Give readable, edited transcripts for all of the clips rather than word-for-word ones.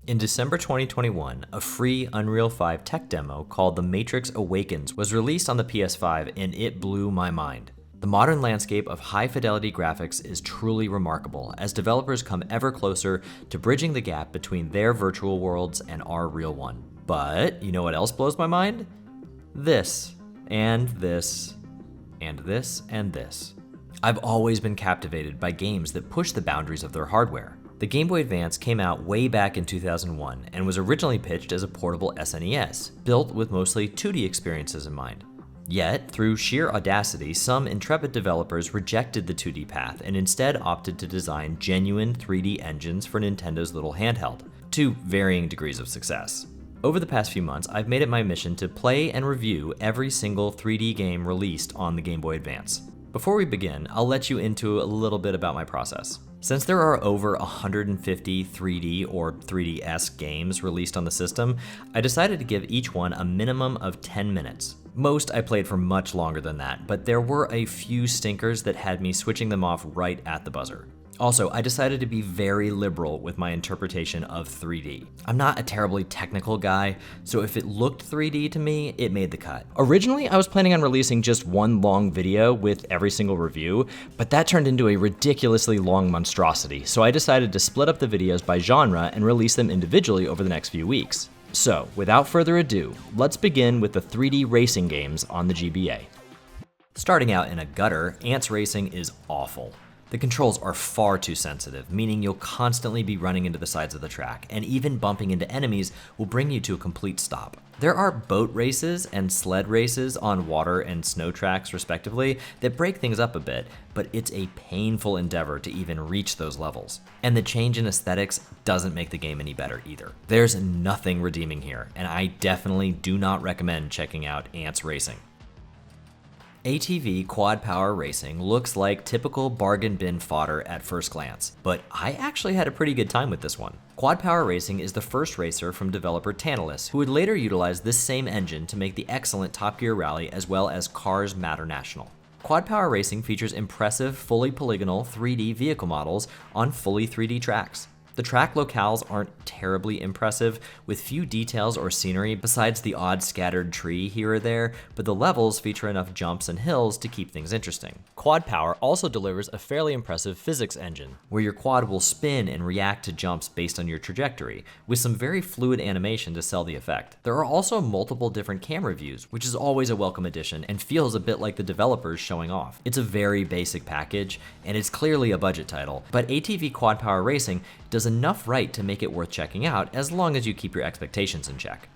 In December 2021, a free Unreal 5 tech demo called The Matrix Awakens was released on the PS5, and it blew my mind. The modern landscape of high-fidelity graphics is truly remarkable as developers come ever closer to bridging the gap between their virtual worlds and our real one. But you know what else blows my mind? This, and this, and this, and this. I've always been captivated by games that push the boundaries of their hardware. The Game Boy Advance came out way back in 2001 and was originally pitched as a portable SNES, built with mostly 2D experiences in mind. Yet, through sheer audacity, some intrepid developers rejected the 2D path and instead opted to design genuine 3D engines for Nintendo's little handheld, to varying degrees of success. Over the past few months, I've made it my mission to play and review every single 3D game released on the Game Boy Advance. Before we begin, I'll let you into a little bit about my process. Since there are over 150 3D or 3DS games released on the system, I decided to give each one a minimum of 10 minutes. Most I played for much longer than that, but there were a few stinkers that had me switching them off right at the buzzer. Also, I decided to be very liberal with my interpretation of 3D. I'm not a terribly technical guy, so if it looked 3D to me, it made the cut. Originally, I was planning on releasing just one long video with every single review, but that turned into a ridiculously long monstrosity, so I decided to split up the videos by genre and release them individually over the next few weeks. So, without further ado, let's begin with the 3D racing games on the GBA. Starting out in a gutter, Antz Racing is awful. The controls are far too sensitive, meaning you'll constantly be running into the sides of the track, and even bumping into enemies will bring you to a complete stop. There are boat races and sled races on water and snow tracks respectively that break things up a bit, but it's a painful endeavor to even reach those levels. And the change in aesthetics doesn't make the game any better either. There's nothing redeeming here, and I definitely do not recommend checking out Antz Racing. ATV Quad Power Racing looks like typical bargain bin fodder at first glance, but I actually had a pretty good time with this one. Quad Power Racing is the first racer from developer Tantalus, who would later utilize this same engine to make the excellent Top Gear Rally as well as Cars Matter National. Quad Power Racing features impressive, fully polygonal 3D vehicle models on fully 3D tracks. The track locales aren't terribly impressive, with few details or scenery besides the odd scattered tree here or there, but the levels feature enough jumps and hills to keep things interesting. Quad Power also delivers a fairly impressive physics engine, where your quad will spin and react to jumps based on your trajectory, with some very fluid animation to sell the effect. There are also multiple different camera views, which is always a welcome addition and feels a bit like the developers showing off. It's a very basic package, and it's clearly a budget title, but ATV Quad Power Racing does enough right to make it worth checking out as long as you keep your expectations in check.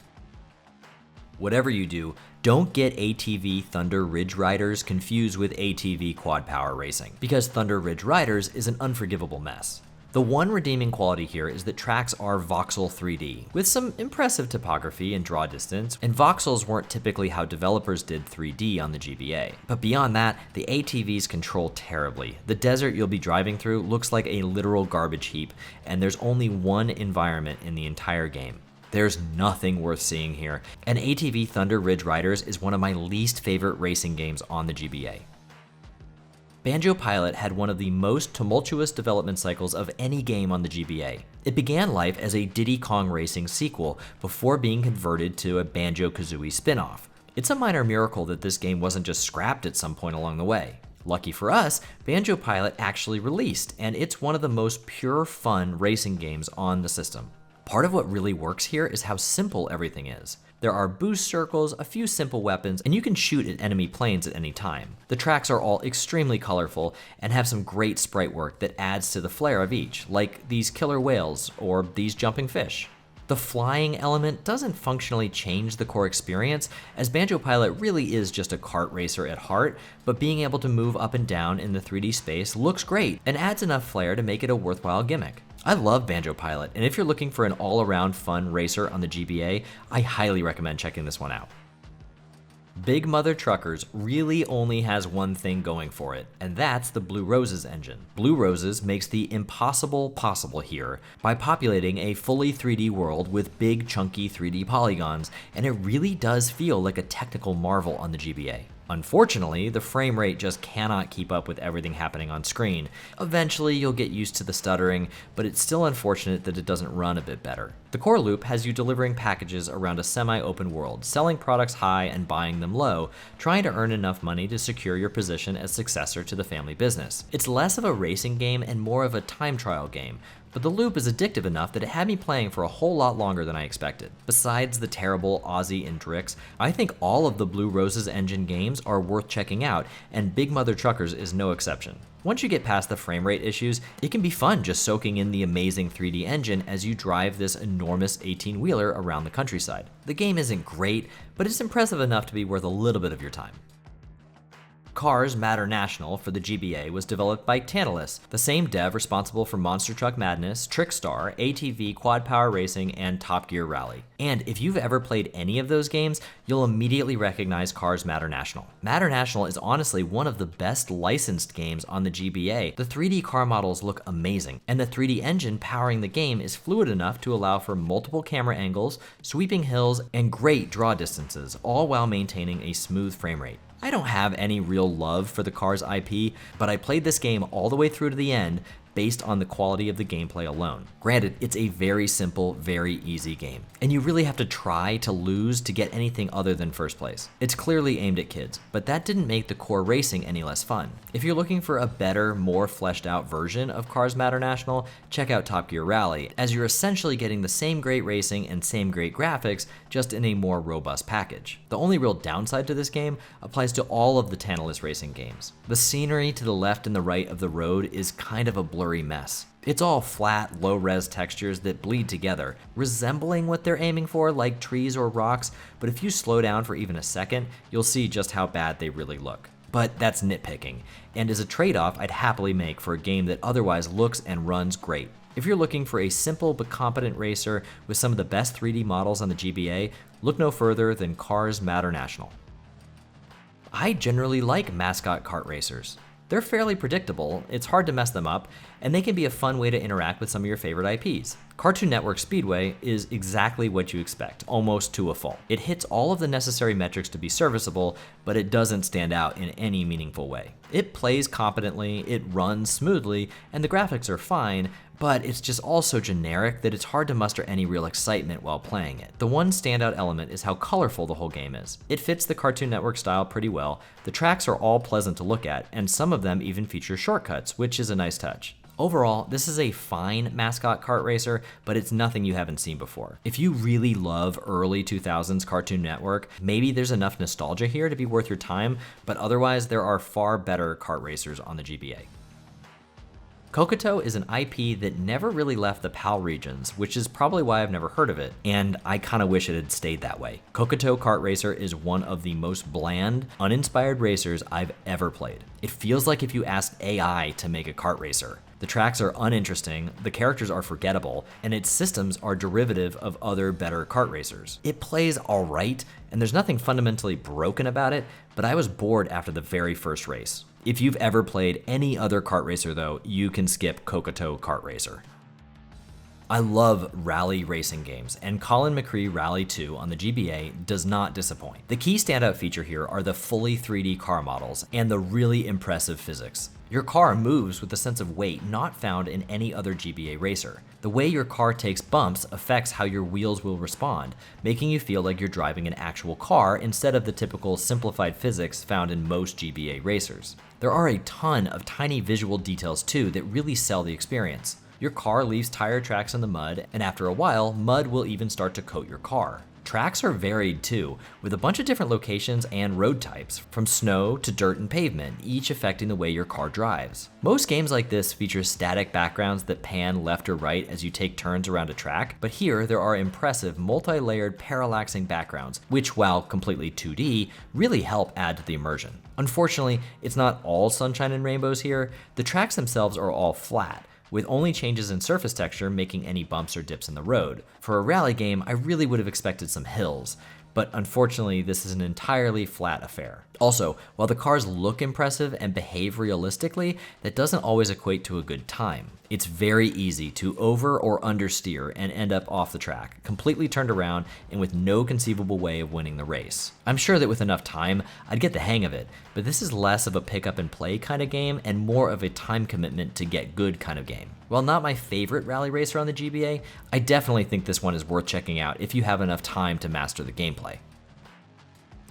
Whatever you do, don't get ATV Thunder Ridge Riders confused with ATV Quad Power Racing, because Thunder Ridge Riders is an unforgivable mess. The one redeeming quality here is that tracks are voxel 3D, with some impressive topography and draw distance, and voxels weren't typically how developers did 3D on the GBA. But beyond that, the ATVs control terribly. The desert you'll be driving through looks like a literal garbage heap, and there's only one environment in the entire game. There's nothing worth seeing here, and ATV Thunder Ridge Riders is one of my least favorite racing games on the GBA. Banjo Pilot had one of the most tumultuous development cycles of any game on the GBA. It began life as a Diddy Kong Racing sequel before being converted to a Banjo-Kazooie spin-off. It's a minor miracle that this game wasn't just scrapped at some point along the way. Lucky for us, Banjo Pilot actually released, and it's one of the most pure fun racing games on the system. Part of what really works here is how simple everything is. There are boost circles, a few simple weapons, and you can shoot at enemy planes at any time. The tracks are all extremely colorful and have some great sprite work that adds to the flair of each, like these killer whales or these jumping fish. The flying element doesn't functionally change the core experience, as Banjo Pilot really is just a kart racer at heart, but being able to move up and down in the 3D space looks great and adds enough flair to make it a worthwhile gimmick. I love Banjo Pilot, and if you're looking for an all-around fun racer on the GBA, I highly recommend checking this one out. Big Mother Truckers really only has one thing going for it, and that's the Blue Roses engine. Blue Roses makes the impossible possible here by populating a fully 3D world with big chunky 3D polygons, and it really does feel like a technical marvel on the GBA. Unfortunately, the frame rate just cannot keep up with everything happening on screen. Eventually, you'll get used to the stuttering, but it's still unfortunate that it doesn't run a bit better. The core loop has you delivering packages around a semi-open world, selling products high and buying them low, trying to earn enough money to secure your position as successor to the family business. It's less of a racing game and more of a time trial game, but the loop is addictive enough that it had me playing for a whole lot longer than I expected. Besides the terrible Aussie and Drix, I think all of the Blue Roses engine games are worth checking out, and Big Mother Truckers is no exception. Once you get past the frame rate issues, it can be fun just soaking in the amazing 3D engine as you drive this enormous 18-wheeler around the countryside. The game isn't great, but it's impressive enough to be worth a little bit of your time. Cars Matter National for the GBA was developed by Tantalus, the same dev responsible for Monster Truck Madness, Trickstar, ATV Quad Power Racing, and Top Gear Rally. And if you've ever played any of those games, you'll immediately recognize Cars Matter National. Matter National is honestly one of the best licensed games on the GBA. The 3D car models look amazing, and the 3D engine powering the game is fluid enough to allow for multiple camera angles, sweeping hills, and great draw distances, all while maintaining a smooth frame rate. I don't have any real love for the Cars IP, but I played this game all the way through to the end based on the quality of the gameplay alone. Granted, it's a very simple, very easy game, and you really have to try to lose to get anything other than first place. It's clearly aimed at kids, but that didn't make the core racing any less fun. If you're looking for a better, more fleshed out version of Cars Matter National, check out Top Gear Rally, as you're essentially getting the same great racing and same great graphics, just in a more robust package. The only real downside to this game applies to all of the Tantalus racing games. The scenery to the left and the right of the road is kind of a blurry mess. It's all flat, low-res textures that bleed together, resembling what they're aiming for, like trees or rocks, but if you slow down for even a second, you'll see just how bad they really look. But that's nitpicking, and is a trade-off I'd happily make for a game that otherwise looks and runs great. If you're looking for a simple but competent racer with some of the best 3D models on the GBA, look no further than Cars Matter National. I generally like mascot kart racers. They're fairly predictable, it's hard to mess them up, and they can be a fun way to interact with some of your favorite IPs. Cartoon Network Speedway is exactly what you expect, almost to a fault. It hits all of the necessary metrics to be serviceable, but it doesn't stand out in any meaningful way. It plays competently, it runs smoothly, and the graphics are fine, but it's just all so generic that it's hard to muster any real excitement while playing it. The one standout element is how colorful the whole game is. It fits the Cartoon Network style pretty well, the tracks are all pleasant to look at, and some of them even feature shortcuts, which is a nice touch. Overall, this is a fine mascot kart racer, but it's nothing you haven't seen before. If you really love early 2000s Cartoon Network, maybe there's enough nostalgia here to be worth your time, but otherwise there are far better kart racers on the GBA. Cocoto is an IP that never really left the PAL regions, which is probably why I've never heard of it, and I kinda wish it had stayed that way. Cocoto Kart Racer is one of the most bland, uninspired racers I've ever played. It feels like if you asked AI to make a kart racer. The tracks are uninteresting, the characters are forgettable, and its systems are derivative of other better kart racers. It plays alright, and there's nothing fundamentally broken about it, but I was bored after the very first race. If you've ever played any other kart racer though, you can skip Cocoto Kart Racer. I love rally racing games, and Colin McRae Rally 2 on the GBA does not disappoint. The key standout feature here are the fully 3D car models and the really impressive physics. Your car moves with a sense of weight not found in any other GBA racer. The way your car takes bumps affects how your wheels will respond, making you feel like you're driving an actual car instead of the typical simplified physics found in most GBA racers. There are a ton of tiny visual details too that really sell the experience. Your car leaves tire tracks in the mud, and after a while, mud will even start to coat your car. Tracks are varied too, with a bunch of different locations and road types, from snow to dirt and pavement, each affecting the way your car drives. Most games like this feature static backgrounds that pan left or right as you take turns around a track, but here there are impressive multi-layered parallaxing backgrounds, which while completely 2D, really help add to the immersion. Unfortunately, it's not all sunshine and rainbows here. The tracks themselves are all flat, with only changes in surface texture making any bumps or dips in the road. For a rally game, I really would have expected some hills, but unfortunately this is an entirely flat affair. Also, while the cars look impressive and behave realistically, that doesn't always equate to a good time. It's very easy to over or understeer and end up off the track, completely turned around and with no conceivable way of winning the race. I'm sure that with enough time, I'd get the hang of it, but this is less of a pick up and play kind of game and more of a time commitment to get good kind of game. While not my favorite rally racer on the GBA, I definitely think this one is worth checking out if you have enough time to master the gameplay.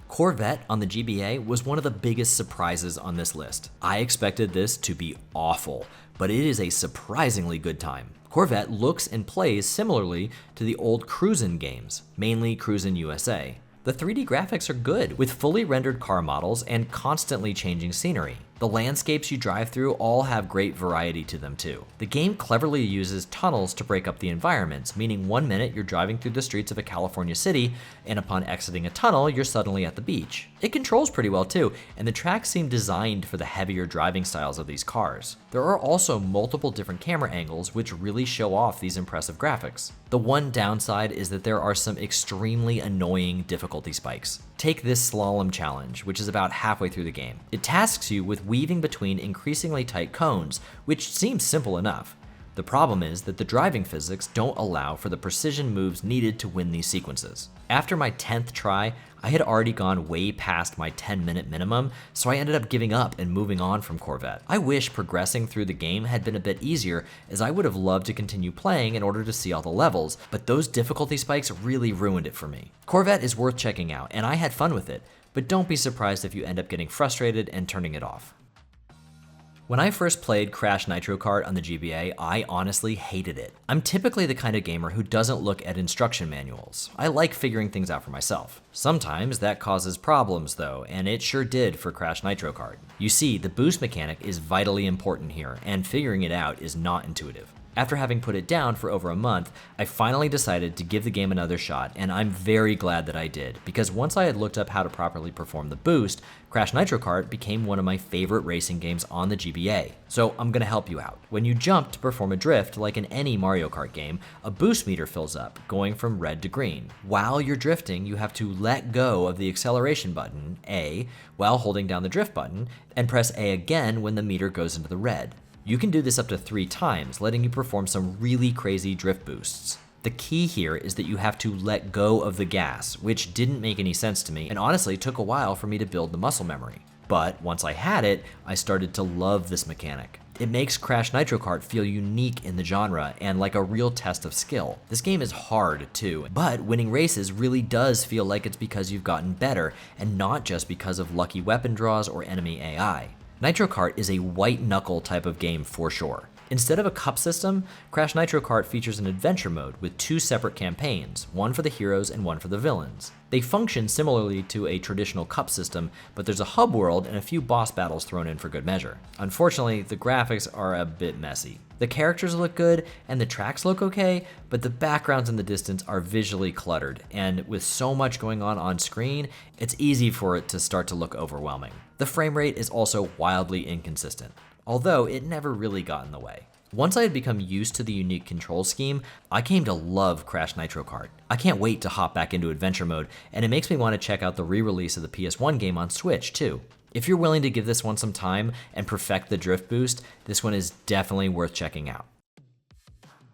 Corvette on the GBA was one of the biggest surprises on this list. I expected this to be awful, but it is a surprisingly good time. Corvette looks and plays similarly to the old Cruis'n games, mainly Cruis'n USA. The 3D graphics are good, with fully rendered car models and constantly changing scenery. The landscapes you drive through all have great variety to them too. The game cleverly uses tunnels to break up the environments, meaning 1 minute you're driving through the streets of a California city, and upon exiting a tunnel, you're suddenly at the beach. It controls pretty well too, and the tracks seem designed for the heavier driving styles of these cars. There are also multiple different camera angles which really show off these impressive graphics. The one downside is that there are some extremely annoying difficulty spikes. Take this slalom challenge, which is about halfway through the game. It tasks you with weaving between increasingly tight cones, which seems simple enough. The problem is that the driving physics don't allow for the precision moves needed to win these sequences. After my 10th try, I had already gone way past my 10-minute minimum, so I ended up giving up and moving on from Corvette. I wish progressing through the game had been a bit easier, as I would have loved to continue playing in order to see all the levels, but those difficulty spikes really ruined it for me. Corvette is worth checking out, and I had fun with it, but don't be surprised if you end up getting frustrated and turning it off. When I first played Crash Nitro Kart on the GBA, I honestly hated it. I'm typically the kind of gamer who doesn't look at instruction manuals. I like figuring things out for myself. Sometimes that causes problems though, and it sure did for Crash Nitro Kart. You see, the boost mechanic is vitally important here, and figuring it out is not intuitive. After having put it down for over a month, I finally decided to give the game another shot, and I'm very glad that I did, because once I had looked up how to properly perform the boost, Crash Nitro Kart became one of my favorite racing games on the GBA. So I'm gonna help you out. When you jump to perform a drift, like in any Mario Kart game, a boost meter fills up, going from red to green. While you're drifting, you have to let go of the acceleration button, A, while holding down the drift button, and press A again when the meter goes into the red. You can do this up to 3 times, letting you perform some really crazy drift boosts. The key here is that you have to let go of the gas, which didn't make any sense to me, and honestly took a while for me to build the muscle memory. But once I had it, I started to love this mechanic. It makes Crash Nitro Kart feel unique in the genre and like a real test of skill. This game is hard too, but winning races really does feel like it's because you've gotten better and not just because of lucky weapon draws or enemy AI. Nitro Kart is a white-knuckle type of game for sure. Instead of a cup system, Crash Nitro Kart features an adventure mode with 2 separate campaigns, one for the heroes and one for the villains. They function similarly to a traditional cup system, but there's a hub world and a few boss battles thrown in for good measure. Unfortunately, the graphics are a bit messy. The characters look good and the tracks look okay, but the backgrounds in the distance are visually cluttered, and with so much going on screen, it's easy for it to start to look overwhelming. The frame rate is also wildly inconsistent, although it never really got in the way. Once I had become used to the unique control scheme, I came to love Crash Nitro Kart. I can't wait to hop back into adventure mode, and it makes me want to check out the re-release of the PS1 game on Switch too. If you're willing to give this one some time and perfect the drift boost, this one is definitely worth checking out.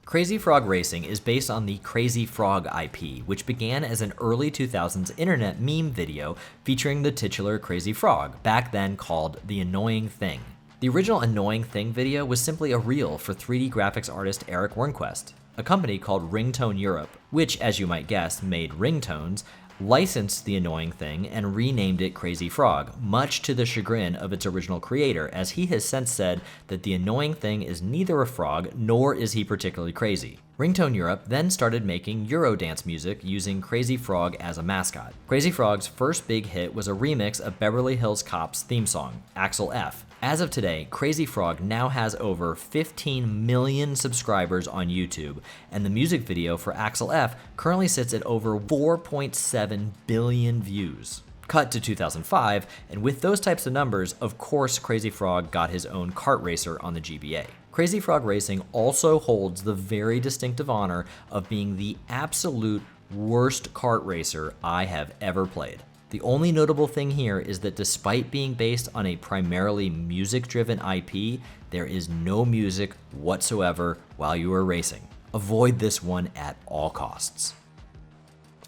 Crazy Frog Racing is based on the Crazy Frog IP, which began as an early 2000s internet meme video featuring the titular Crazy Frog, back then called The Annoying Thing. The original Annoying Thing video was simply a reel for 3D graphics artist Eric Wernquist. A company called Ringtone Europe, which, as you might guess, made ringtones, licensed The Annoying Thing and renamed it Crazy Frog, much to the chagrin of its original creator, as he has since said that The Annoying Thing is neither a frog nor is he particularly crazy. Ringtone Europe then started making Eurodance music using Crazy Frog as a mascot. Crazy Frog's first big hit was a remix of Beverly Hills Cop's theme song, Axel F. As of today, Crazy Frog now has over 15 million subscribers on YouTube, and the music video for Axel F currently sits at over 4.7 billion views. Cut to 2005, and with those types of numbers, of course Crazy Frog got his own kart racer on the GBA. Crazy Frog Racing also holds the very distinctive honor of being the absolute worst kart racer I have ever played. The only notable thing here is that despite being based on a primarily music-driven IP, there is no music whatsoever while you are racing. Avoid this one at all costs.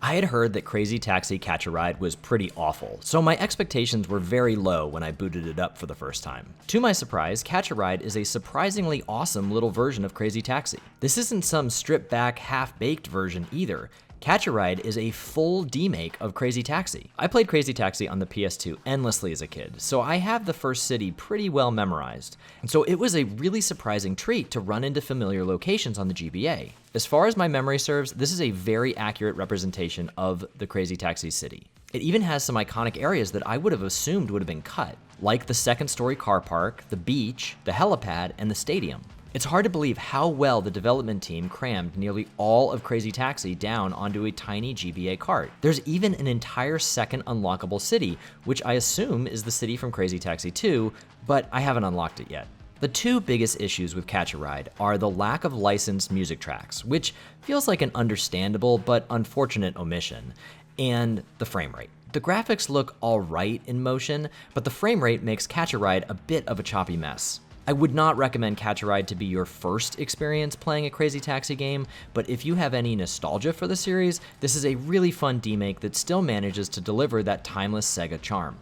I had heard that Crazy Taxi Catch a Ride was pretty awful, so my expectations were very low when I booted it up for the first time. To my surprise, Catch a Ride is a surprisingly awesome little version of Crazy Taxi. This isn't some stripped-back, half-baked version either. Catch a Ride is a full demake of Crazy Taxi. I played Crazy Taxi on the PS2 endlessly as a kid, so I have the first city pretty well memorized. And so it was a really surprising treat to run into familiar locations on the GBA. As far as my memory serves, this is a very accurate representation of the Crazy Taxi city. It even has some iconic areas that I would have assumed would have been cut, like the second-story car park, the beach, the helipad, and the stadium. It's hard to believe how well the development team crammed nearly all of Crazy Taxi down onto a tiny GBA kart. There's even an entire second unlockable city, which I assume is the city from Crazy Taxi 2, but I haven't unlocked it yet. The two biggest issues with Catch a Ride are the lack of licensed music tracks, which feels like an understandable but unfortunate omission, and the frame rate. The graphics look alright in motion, but the frame rate makes Catch a Ride a bit of a choppy mess. I would not recommend Catch a Ride to be your first experience playing a Crazy Taxi game, but if you have any nostalgia for the series, this is a really fun demake that still manages to deliver that timeless Sega charm.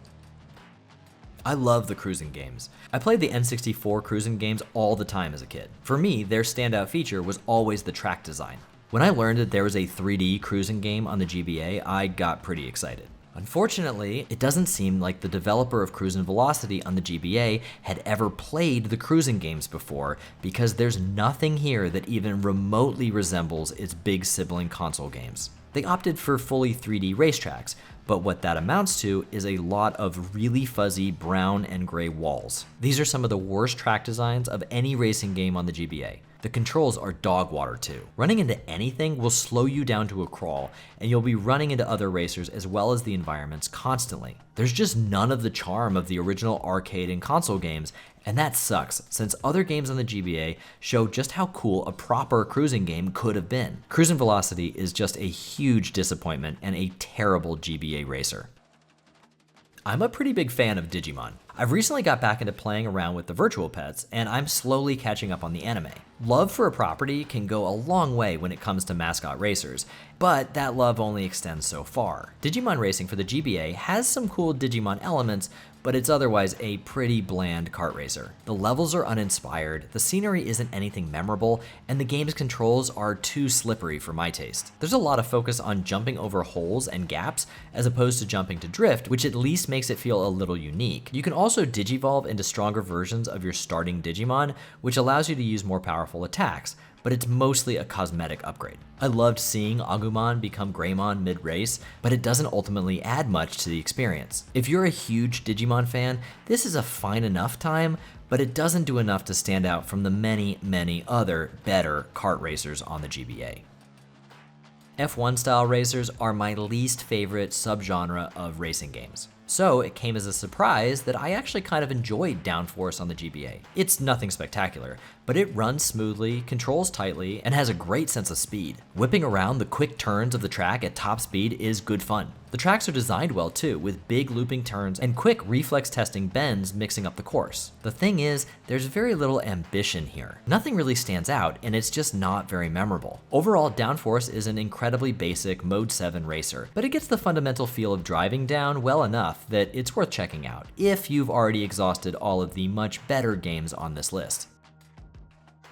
I love the cruising games. I played the N64 cruising games all the time as a kid. For me, their standout feature was always the track design. When I learned that there was a 3D cruising game on the GBA, I got pretty excited. Unfortunately, it doesn't seem like the developer of Cruis'n Velocity on the GBA had ever played the cruising games before, because there's nothing here that even remotely resembles its big sibling console games. They opted for fully 3D racetracks, but what that amounts to is a lot of really fuzzy brown and gray walls. These are some of the worst track designs of any racing game on the GBA. The controls are dog water too. Running into anything will slow you down to a crawl, and you'll be running into other racers as well as the environments constantly. There's just none of the charm of the original arcade and console games, and that sucks, since other games on the GBA show just how cool a proper cruising game could have been. Cruis'n Velocity is just a huge disappointment and a terrible GBA racer. I'm a pretty big fan of Digimon. I've recently got back into playing around with the virtual pets, and I'm slowly catching up on the anime. Love for a property can go a long way when it comes to mascot racers, but that love only extends so far. Digimon Racing for the GBA has some cool Digimon elements, but it's otherwise a pretty bland kart racer. The levels are uninspired, the scenery isn't anything memorable, and the game's controls are too slippery for my taste. There's a lot of focus on jumping over holes and gaps as opposed to jumping to drift, which at least makes it feel a little unique. You can also digivolve into stronger versions of your starting Digimon, which allows you to use more powerful attacks, but it's mostly a cosmetic upgrade. I loved seeing Agumon become Greymon mid-race, but it doesn't ultimately add much to the experience. If you're a huge Digimon fan, this is a fine enough time, but it doesn't do enough to stand out from the many other better kart racers on the GBA. F1 style racers are my least favorite subgenre of racing games. So it came as a surprise that I actually kind of enjoyed Downforce on the GBA. It's nothing spectacular, but it runs smoothly, controls tightly, and has a great sense of speed. Whipping around the quick turns of the track at top speed is good fun. The tracks are designed well too, with big looping turns and quick reflex testing bends mixing up the course. The thing is, there's very little ambition here. Nothing really stands out, and it's just not very memorable. Overall, Downforce is an incredibly basic Mode 7 racer, but it gets the fundamental feel of driving down well enough that it's worth checking out, if you've already exhausted all of the much better games on this list.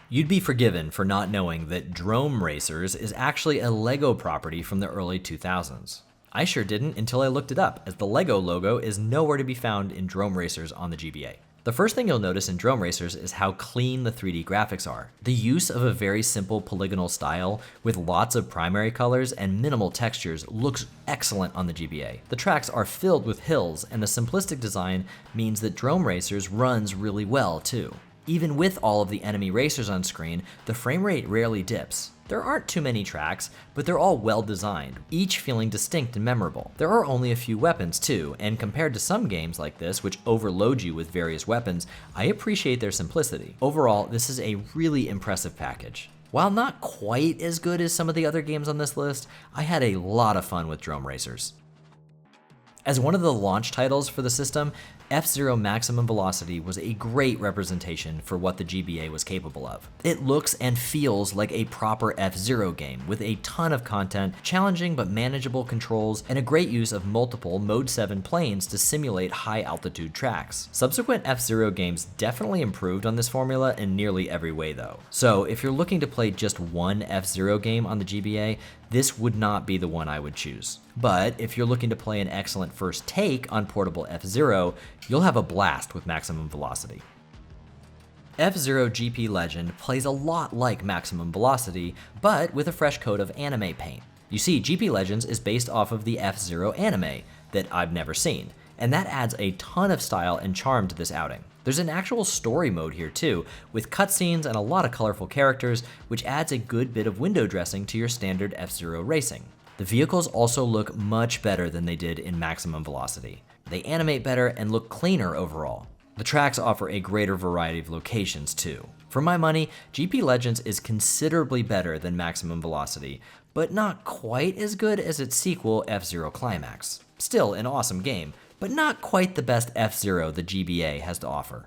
You'd be forgiven for not knowing that Drome Racers is actually a Lego property from the early 2000s. I sure didn't until I looked it up, as the Lego logo is nowhere to be found in Drome Racers on the GBA. The first thing you'll notice in Drome Racers is how clean the 3D graphics are. The use of a very simple polygonal style with lots of primary colors and minimal textures looks excellent on the GBA. The tracks are filled with hills, and the simplistic design means that Drome Racers runs really well too. Even with all of the enemy racers on screen, the frame rate rarely dips. There aren't too many tracks, but they're all well designed, each feeling distinct and memorable. There are only a few weapons too, and compared to some games like this, which overload you with various weapons, I appreciate their simplicity. Overall, this is a really impressive package. While not quite as good as some of the other games on this list, I had a lot of fun with Drome Racers. As one of the launch titles for the system, F-Zero Maximum Velocity was a great representation for what the GBA was capable of. It looks and feels like a proper F-Zero game, with a ton of content, challenging but manageable controls, and a great use of multiple Mode 7 planes to simulate high-altitude tracks. Subsequent F-Zero games definitely improved on this formula in nearly every way though. So if you're looking to play just one F-Zero game on the GBA, this would not be the one I would choose. But if you're looking to play an excellent first take on portable F-Zero, you'll have a blast with Maximum Velocity. F-Zero GP Legend plays a lot like Maximum Velocity, but with a fresh coat of anime paint. You see, GP Legends is based off of the F-Zero anime that I've never seen, and that adds a ton of style and charm to this outing. There's an actual story mode here too, with cutscenes and a lot of colorful characters, which adds a good bit of window dressing to your standard F-Zero racing. The vehicles also look much better than they did in Maximum Velocity. They animate better and look cleaner overall. The tracks offer a greater variety of locations too. For my money, GP Legends is considerably better than Maximum Velocity, but not quite as good as its sequel, F-Zero Climax. Still an awesome game, but not quite the best F-Zero the GBA has to offer.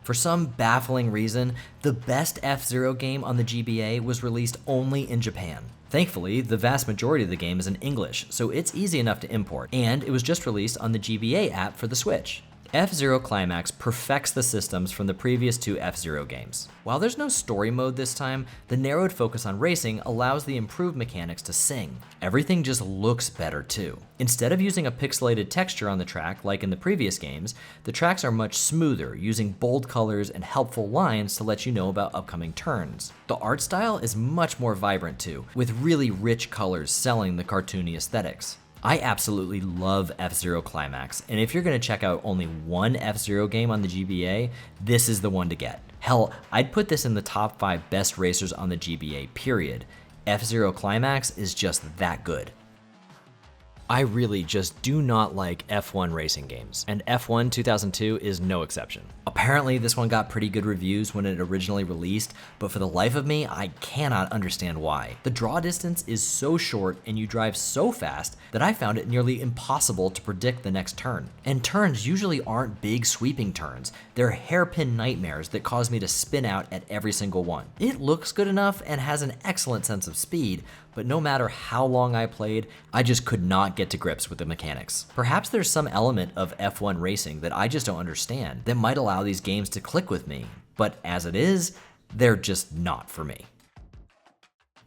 For some baffling reason, the best F-Zero game on the GBA was released only in Japan. Thankfully, the vast majority of the game is in English, so it's easy enough to import, and it was just released on the GBA app for the Switch. F-Zero Climax perfects the systems from the previous two F-Zero games. While there's no story mode this time, the narrowed focus on racing allows the improved mechanics to sing. Everything just looks better too. Instead of using a pixelated texture on the track like in the previous games, the tracks are much smoother, using bold colors and helpful lines to let you know about upcoming turns. The art style is much more vibrant too, with really rich colors selling the cartoony aesthetics. I absolutely love F-Zero Climax, and if you're going to check out only one F-Zero game on the GBA, this is the one to get. Hell, I'd put this in the top 5 best racers on the GBA, period. F-Zero Climax is just that good. I really just do not like F1 racing games, and F1 2002 is no exception. Apparently this one got pretty good reviews when it originally released, but for the life of me, I cannot understand why. The draw distance is so short and you drive so fast that I found it nearly impossible to predict the next turn. And turns usually aren't big sweeping turns, they're hairpin nightmares that cause me to spin out at every single one. It looks good enough and has an excellent sense of speed, but no matter how long I played, I just could not get to grips with the mechanics. Perhaps there's some element of F1 racing that I just don't understand that might allow these games to click with me, but as it is, they're just not for me.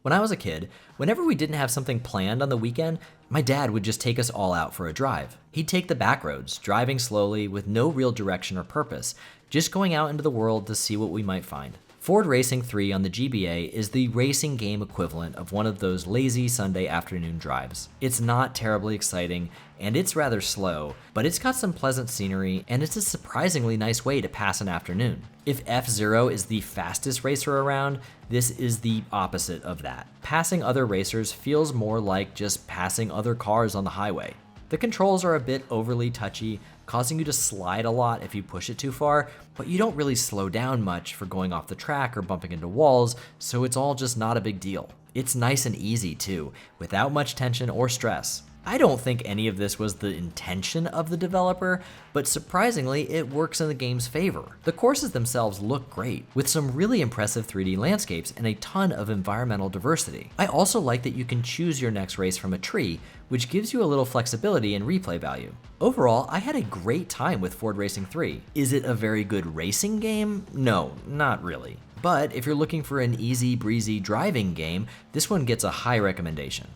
When I was a kid, whenever we didn't have something planned on the weekend, my dad would just take us all out for a drive. He'd take the back roads, driving slowly with no real direction or purpose, just going out into the world to see what we might find. Ford Racing 3 on the GBA is the racing game equivalent of one of those lazy Sunday afternoon drives. It's not terribly exciting, and it's rather slow, but it's got some pleasant scenery, and it's a surprisingly nice way to pass an afternoon. If F-Zero is the fastest racer around, this is the opposite of that. Passing other racers feels more like just passing other cars on the highway. The controls are a bit overly touchy, causing you to slide a lot if you push it too far, but you don't really slow down much for going off the track or bumping into walls, so it's all just not a big deal. It's nice and easy too, without much tension or stress. I don't think any of this was the intention of the developer, but surprisingly, it works in the game's favor. The courses themselves look great, with some really impressive 3D landscapes and a ton of environmental diversity. I also like that you can choose your next race from a tree, which gives you a little flexibility and replay value. Overall, I had a great time with Ford Racing 3. Is it a very good racing game? No, not really. But if you're looking for an easy breezy driving game, this one gets a high recommendation.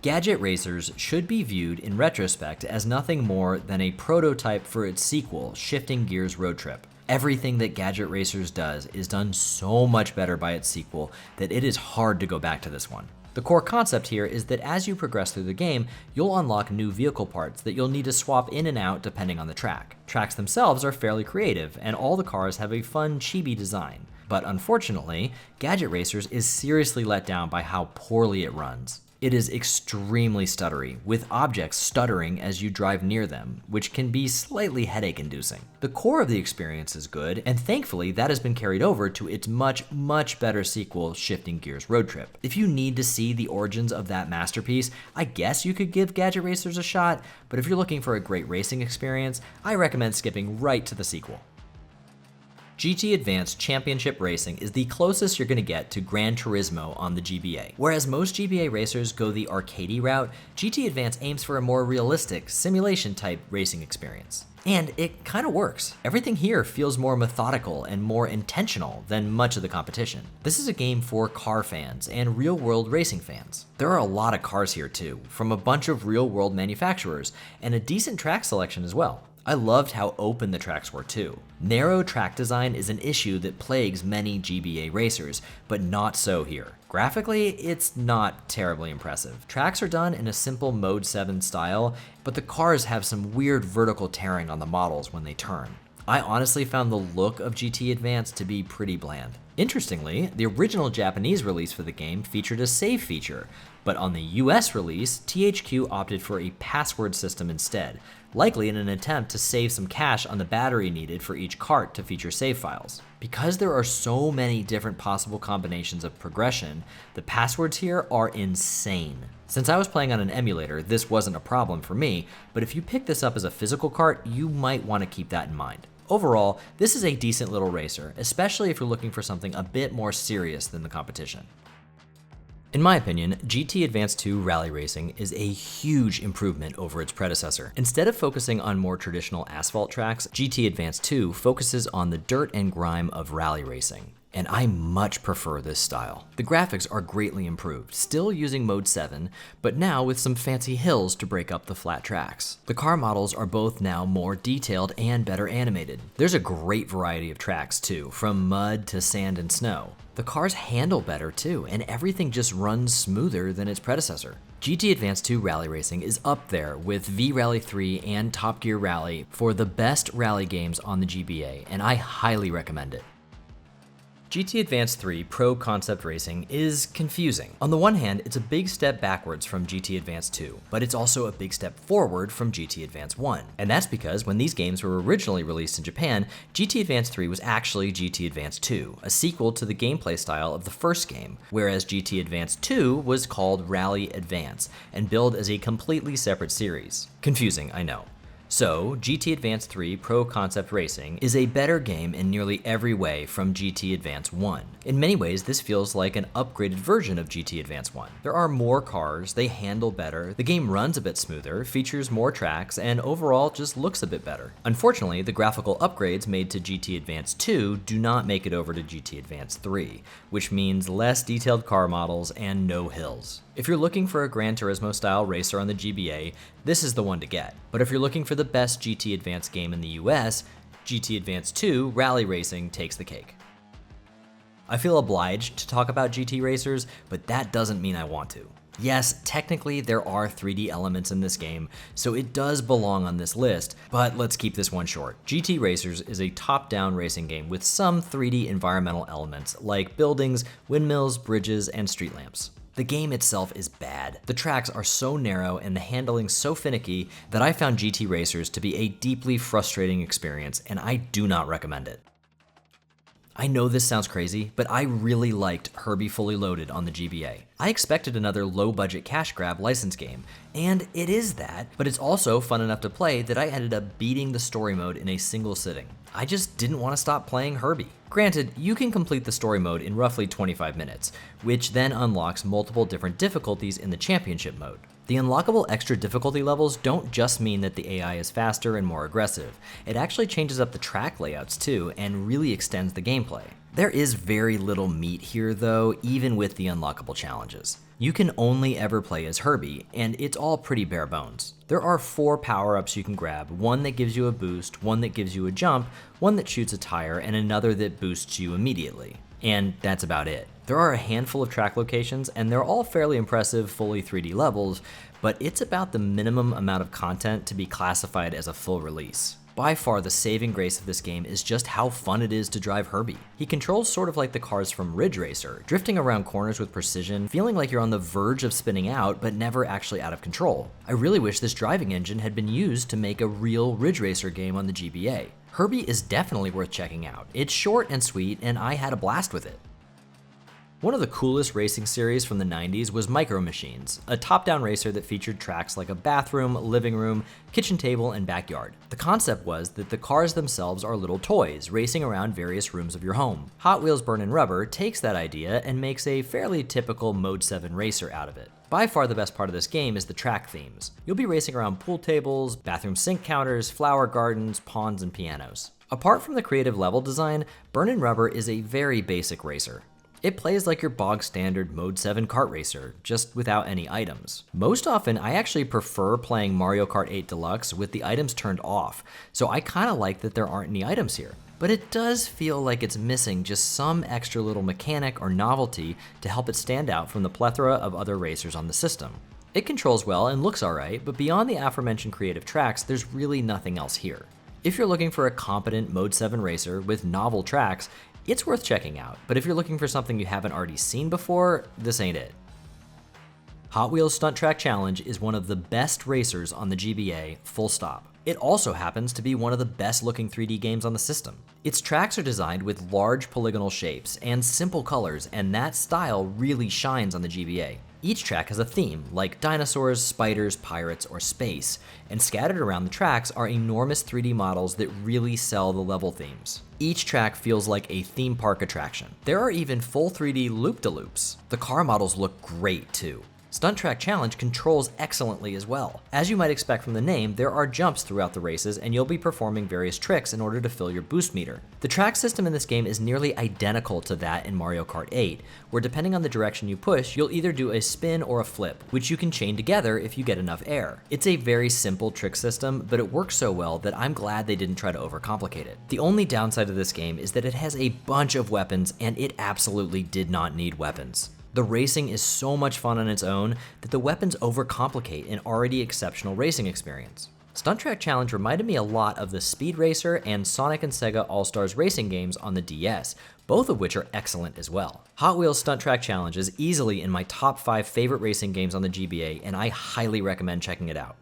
Gadget Racers should be viewed in retrospect as nothing more than a prototype for its sequel, Shifting Gears Road Trip. Everything that Gadget Racers does is done so much better by its sequel that it is hard to go back to this one. The core concept here is that as you progress through the game, you'll unlock new vehicle parts that you'll need to swap in and out depending on the track. Tracks themselves are fairly creative, and all the cars have a fun, chibi design. But unfortunately, Gadget Racers is seriously let down by how poorly it runs. It is extremely stuttery, with objects stuttering as you drive near them, which can be slightly headache-inducing. The core of the experience is good, and thankfully that has been carried over to its much better sequel, Shifting Gears Road Trip. If you need to see the origins of that masterpiece, I guess you could give Gadget Racers a shot, but if you're looking for a great racing experience, I recommend skipping right to the sequel. GT Advance Championship Racing is the closest you're going to get to Gran Turismo on the GBA. Whereas most GBA racers go the arcadey route, GT Advance aims for a more realistic, simulation-type racing experience. And it kind of works. Everything here feels more methodical and more intentional than much of the competition. This is a game for car fans and real-world racing fans. There are a lot of cars here too, from a bunch of real-world manufacturers, and a decent track selection as well. I loved how open the tracks were too. Narrow track design is an issue that plagues many GBA racers, but not so here. Graphically, it's not terribly impressive. Tracks are done in a simple Mode 7 style, but the cars have some weird vertical tearing on the models when they turn. I honestly found the look of GT Advance to be pretty bland. Interestingly, the original Japanese release for the game featured a save feature, but on the US release, THQ opted for a password system instead, likely in an attempt to save some cash on the battery needed for each kart to feature save files. Because there are so many different possible combinations of progression, the passwords here are insane. Since I was playing on an emulator, this wasn't a problem for me, but if you pick this up as a physical kart, you might want to keep that in mind. Overall, this is a decent little racer, especially if you're looking for something a bit more serious than the competition. In my opinion, GT Advance 2 Rally Racing is a huge improvement over its predecessor. Instead of focusing on more traditional asphalt tracks, GT Advance 2 focuses on the dirt and grime of rally racing. And I much prefer this style. The graphics are greatly improved, still using Mode 7, but now with some fancy hills to break up the flat tracks. The car models are both now more detailed and better animated. There's a great variety of tracks too, from mud to sand and snow. The cars handle better too, and everything just runs smoother than its predecessor. GT Advance 2 Rally Racing is up there with V-Rally 3 and Top Gear Rally for the best rally games on the GBA, and I highly recommend it. GT Advance 3 Pro Concept Racing is confusing. On the one hand, it's a big step backwards from GT Advance 2, but it's also a big step forward from GT Advance 1. And that's because when these games were originally released in Japan, GT Advance 3 was actually GT Advance 2, a sequel to the gameplay style of the first game, whereas GT Advance 2 was called Rally Advance and billed as a completely separate series. Confusing, I know. So, GT Advance 3 Pro Concept Racing is a better game in nearly every way from GT Advance 1. In many ways, this feels like an upgraded version of GT Advance 1. There are more cars, they handle better, the game runs a bit smoother, features more tracks, and overall just looks a bit better. Unfortunately, the graphical upgrades made to GT Advance 2 do not make it over to GT Advance 3, which means less detailed car models and no hills. If you're looking for a Gran Turismo style racer on the GBA, this is the one to get. But if you're looking for the best GT Advance game in the US, GT Advance 2 Rally Racing takes the cake. I feel obliged to talk about GT Racers, but that doesn't mean I want to. Yes, technically there are 3D elements in this game, so it does belong on this list, but let's keep this one short. GT Racers is a top-down racing game with some 3D environmental elements like buildings, windmills, bridges, and street lamps. The game itself is bad. The tracks are so narrow and the handling so finicky that I found GT Racers to be a deeply frustrating experience, and I do not recommend it. I know this sounds crazy, but I really liked Herbie Fully Loaded on the GBA. I expected another low-budget cash grab license game, and it is that, but it's also fun enough to play that I ended up beating the story mode in a single sitting. I just didn't want to stop playing Herbie. Granted, you can complete the story mode in roughly 25 minutes, which then unlocks multiple different difficulties in the championship mode. The unlockable extra difficulty levels don't just mean that the AI is faster and more aggressive. It actually changes up the track layouts too and really extends the gameplay. There is very little meat here though, even with the unlockable challenges. You can only ever play as Herbie, and it's all pretty bare bones. There are 4 power-ups you can grab, one that gives you a boost, one that gives you a jump, one that shoots a tire, and another that boosts you immediately. And that's about it. There are a handful of track locations, and they're all fairly impressive, fully 3D levels, but it's about the minimum amount of content to be classified as a full release. By far the saving grace of this game is just how fun it is to drive Herbie. He controls sort of like the cars from Ridge Racer, drifting around corners with precision, feeling like you're on the verge of spinning out but never actually out of control. I really wish this driving engine had been used to make a real Ridge Racer game on the GBA. Herbie is definitely worth checking out. It's short and sweet, and I had a blast with it. One of the coolest racing series from the 90s was Micro Machines, a top-down racer that featured tracks like a bathroom, living room, kitchen table, and backyard. The concept was that the cars themselves are little toys, racing around various rooms of your home. Hot Wheels Burnin' Rubber takes that idea and makes a fairly typical Mode 7 racer out of it. By far the best part of this game is the track themes. You'll be racing around pool tables, bathroom sink counters, flower gardens, ponds, and pianos. Apart from the creative level design, Burnin' Rubber is a very basic racer. It plays like your bog standard Mode 7 kart racer, just without any items. Most often, I actually prefer playing Mario Kart 8 Deluxe with the items turned off, so I kinda like that there aren't any items here. But it does feel like it's missing just some extra little mechanic or novelty to help it stand out from the plethora of other racers on the system. It controls well and looks alright, but beyond the aforementioned creative tracks, there's really nothing else here. If you're looking for a competent Mode 7 racer with novel tracks, it's worth checking out, but if you're looking for something you haven't already seen before, this ain't it. Hot Wheels Stunt Track Challenge is one of the best racers on the GBA, full stop. It also happens to be one of the best looking 3D games on the system. Its tracks are designed with large polygonal shapes and simple colors, and that style really shines on the GBA. Each track has a theme, like dinosaurs, spiders, pirates, or space, and scattered around the tracks are enormous 3D models that really sell the level themes. Each track feels like a theme park attraction. There are even full 3D loop-de-loops. The car models look great too. Stunt Track Challenge controls excellently as well. As you might expect from the name, there are jumps throughout the races and you'll be performing various tricks in order to fill your boost meter. The track system in this game is nearly identical to that in Mario Kart 8, where depending on the direction you push, you'll either do a spin or a flip, which you can chain together if you get enough air. It's a very simple trick system, but it works so well that I'm glad they didn't try to overcomplicate it. The only downside of this game is that it has a bunch of weapons and it absolutely did not need weapons. The racing is so much fun on its own that the weapons overcomplicate an already exceptional racing experience. Stunt Track Challenge reminded me a lot of the Speed Racer and Sonic and Sega All-Stars racing games on the DS, both of which are excellent as well. Hot Wheels Stunt Track Challenge is easily in my top 5 favorite racing games on the GBA, and I highly recommend checking it out.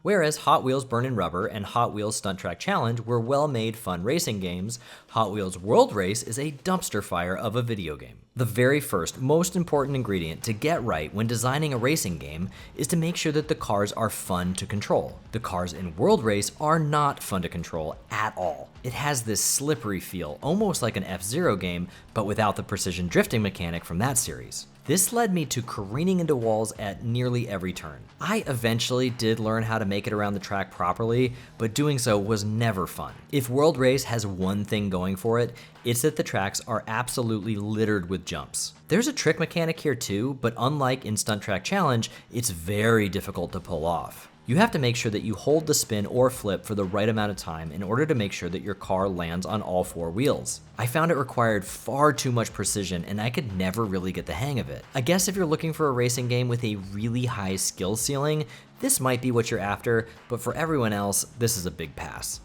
Whereas Hot Wheels Burnin' Rubber and Hot Wheels Stunt Track Challenge were well-made fun racing games, Hot Wheels World Race is a dumpster fire of a video game. The very first, most important ingredient to get right when designing a racing game is to make sure that the cars are fun to control. The cars in World Race are not fun to control at all. It has this slippery feel, almost like an F-Zero game, but without the precision drifting mechanic from that series. This led me to careening into walls at nearly every turn. I eventually did learn how to make it around the track properly, but doing so was never fun. If World Race has one thing going for it, it's that the tracks are absolutely littered with jumps. There's a trick mechanic here too, but unlike in Stunt Track Challenge, it's very difficult to pull off. You have to make sure that you hold the spin or flip for the right amount of time in order to make sure that your car lands on all 4 wheels. I found it required far too much precision and I could never really get the hang of it. I guess if you're looking for a racing game with a really high skill ceiling, this might be what you're after, but for everyone else, this is a big pass.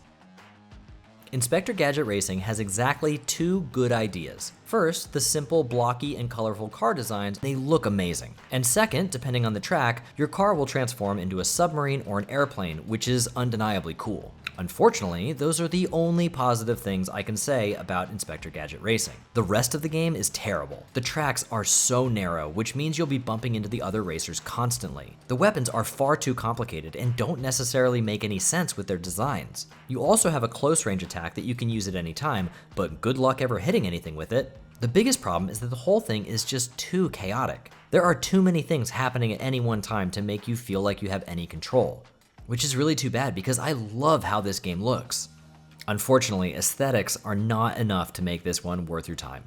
Inspector Gadget Racing has exactly 2 good ideas. First, the simple, blocky, and colorful car designs, they look amazing. And second, depending on the track, your car will transform into a submarine or an airplane, which is undeniably cool. Unfortunately, those are the only positive things I can say about Inspector Gadget Racing. The rest of the game is terrible. The tracks are so narrow, which means you'll be bumping into the other racers constantly. The weapons are far too complicated and don't necessarily make any sense with their designs. You also have a close range attack that you can use at any time, but good luck ever hitting anything with it. The biggest problem is that the whole thing is just too chaotic. There are too many things happening at any one time to make you feel like you have any control, which is really too bad because I love how this game looks. Unfortunately, aesthetics are not enough to make this one worth your time.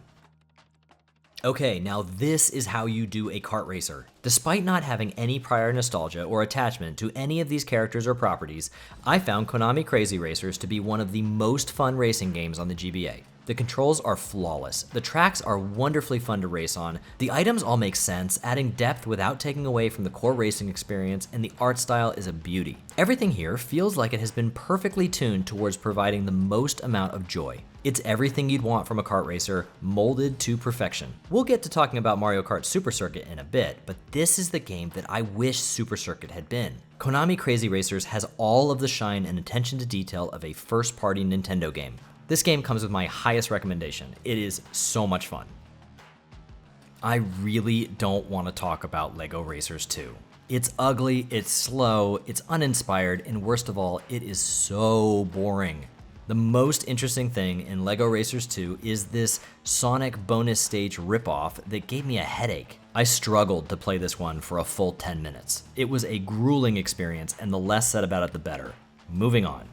Okay, now this is how you do a kart racer. Despite not having any prior nostalgia or attachment to any of these characters or properties, I found Konami Crazy Racers to be one of the most fun racing games on the GBA. The controls are flawless, the tracks are wonderfully fun to race on, the items all make sense, adding depth without taking away from the core racing experience, and the art style is a beauty. Everything here feels like it has been perfectly tuned towards providing the most amount of joy. It's everything you'd want from a kart racer, molded to perfection. We'll get to talking about Mario Kart Super Circuit in a bit, but this is the game that I wish Super Circuit had been. Konami Crazy Racers has all of the shine and attention to detail of a first-party Nintendo game. This game comes with my highest recommendation. It is so much fun. I really don't want to talk about LEGO Racers 2. It's ugly, it's slow, it's uninspired, and worst of all, it is so boring. The most interesting thing in LEGO Racers 2 is this Sonic bonus stage ripoff that gave me a headache. I struggled to play this one for a full 10 minutes. It was a grueling experience, and the less said about it, the better. Moving on.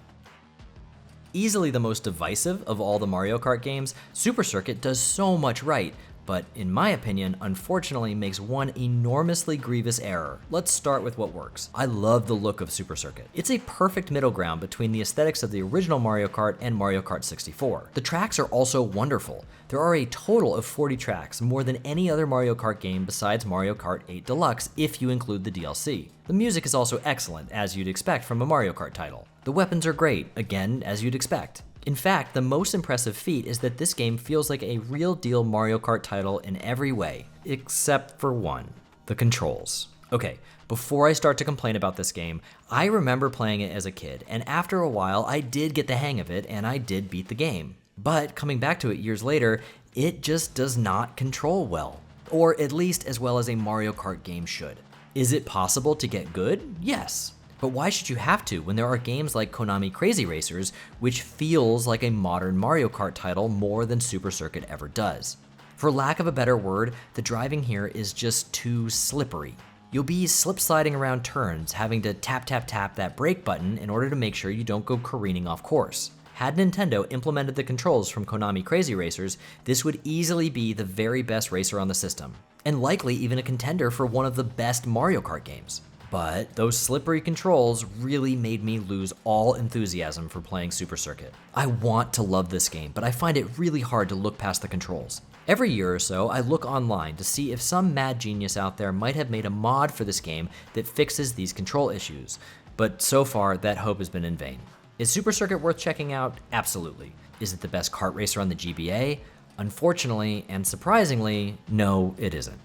Easily the most divisive of all the Mario Kart games, Super Circuit does so much right, but in my opinion, unfortunately makes one enormously grievous error. Let's start with what works. I love the look of Super Circuit. It's a perfect middle ground between the aesthetics of the original Mario Kart and Mario Kart 64. The tracks are also wonderful. There are a total of 40 tracks, more than any other Mario Kart game besides Mario Kart 8 Deluxe if you include the DLC. The music is also excellent, as you'd expect from a Mario Kart title. The weapons are great, again, as you'd expect. In fact, the most impressive feat is that this game feels like a real deal Mario Kart title in every way, except for one, the controls. Okay, before I start to complain about this game, I remember playing it as a kid, and after a while I did get the hang of it and I did beat the game. But coming back to it years later, it just does not control well, or at least as well as a Mario Kart game should. Is it possible to get good? Yes. But why should you have to when there are games like Konami Crazy Racers, which feels like a modern Mario Kart title more than Super Circuit ever does? For lack of a better word, the driving here is just too slippery. You'll be slip-sliding around turns, having to tap that brake button in order to make sure you don't go careening off course. Had Nintendo implemented the controls from Konami Crazy Racers, this would easily be the very best racer on the system, and likely even a contender for one of the best Mario Kart games. But those slippery controls really made me lose all enthusiasm for playing Super Circuit. I want to love this game, but I find it really hard to look past the controls. Every year or so, I look online to see if some mad genius out there might have made a mod for this game that fixes these control issues, but so far that hope has been in vain. Is Super Circuit worth checking out? Absolutely. Is it the best kart racer on the GBA? Unfortunately, and surprisingly, no, it isn't.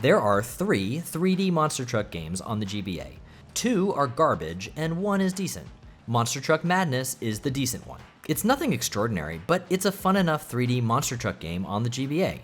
There are 3 3D Monster Truck games on the GBA. 2 are garbage, and 1 is decent. Monster Truck Madness is the decent one. It's nothing extraordinary, but it's a fun enough 3D Monster Truck game on the GBA.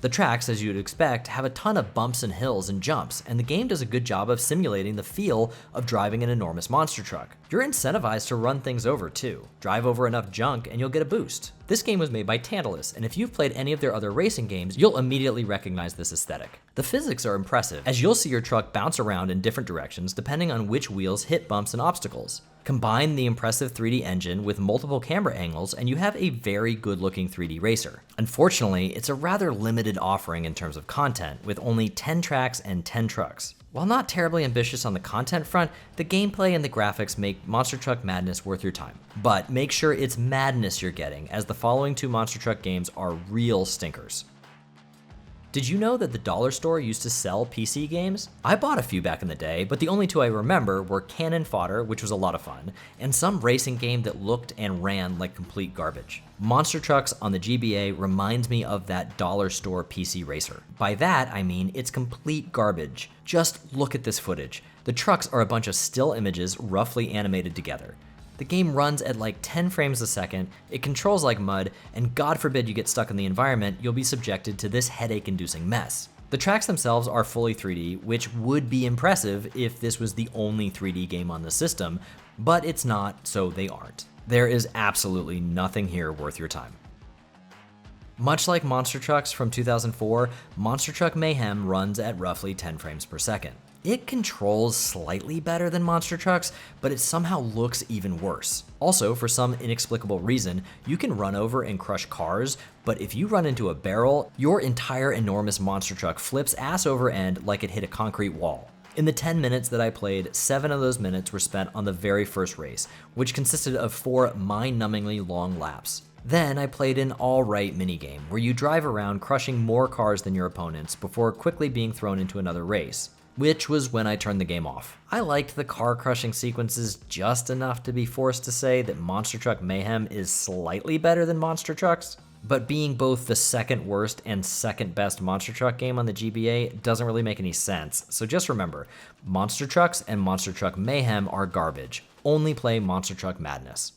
The tracks, as you'd expect, have a ton of bumps and hills and jumps, and the game does a good job of simulating the feel of driving an enormous monster truck. You're incentivized to run things over too. Drive over enough junk and you'll get a boost. This game was made by Tantalus, and if you've played any of their other racing games, you'll immediately recognize this aesthetic. The physics are impressive, as you'll see your truck bounce around in different directions depending on which wheels hit bumps and obstacles. Combine the impressive 3D engine with multiple camera angles and you have a very good looking 3D racer. Unfortunately, it's a rather limited offering in terms of content, with only 10 tracks and 10 trucks. While not terribly ambitious on the content front, the gameplay and the graphics make Monster Truck Madness worth your time. But make sure it's madness you're getting, as the following 2 Monster Truck games are real stinkers. Did you know that the dollar store used to sell PC games? I bought a few back in the day, but the only 2 I remember were Cannon Fodder, which was a lot of fun, and some racing game that looked and ran like complete garbage. Monster Trucks on the GBA reminds me of that dollar store PC racer. By that, I mean it's complete garbage. Just look at this footage. The trucks are a bunch of still images roughly animated together. The game runs at like 10 frames a second, it controls like mud, and God forbid you get stuck in the environment, you'll be subjected to this headache-inducing mess. The tracks themselves are fully 3D, which would be impressive if this was the only 3D game on the system, but it's not, so they aren't. There is absolutely nothing here worth your time. Much like Monster Trucks from 2004, Monster Truck Mayhem runs at roughly 10 frames per second. It controls slightly better than Monster Trucks, but it somehow looks even worse. Also, for some inexplicable reason, you can run over and crush cars, but if you run into a barrel, your entire enormous monster truck flips ass over end like it hit a concrete wall. In the 10 minutes that I played, 7 of those minutes were spent on the very first race, which consisted of 4 mind-numbingly long laps. Then I played an alright minigame where you drive around crushing more cars than your opponents before quickly being thrown into another race, which was when I turned the game off. I liked the car crushing sequences just enough to be forced to say that Monster Truck Mayhem is slightly better than Monster Trucks, but being both the second worst and second best Monster Truck game on the GBA doesn't really make any sense, so just remember, Monster Trucks and Monster Truck Mayhem are garbage. Only play Monster Truck Madness.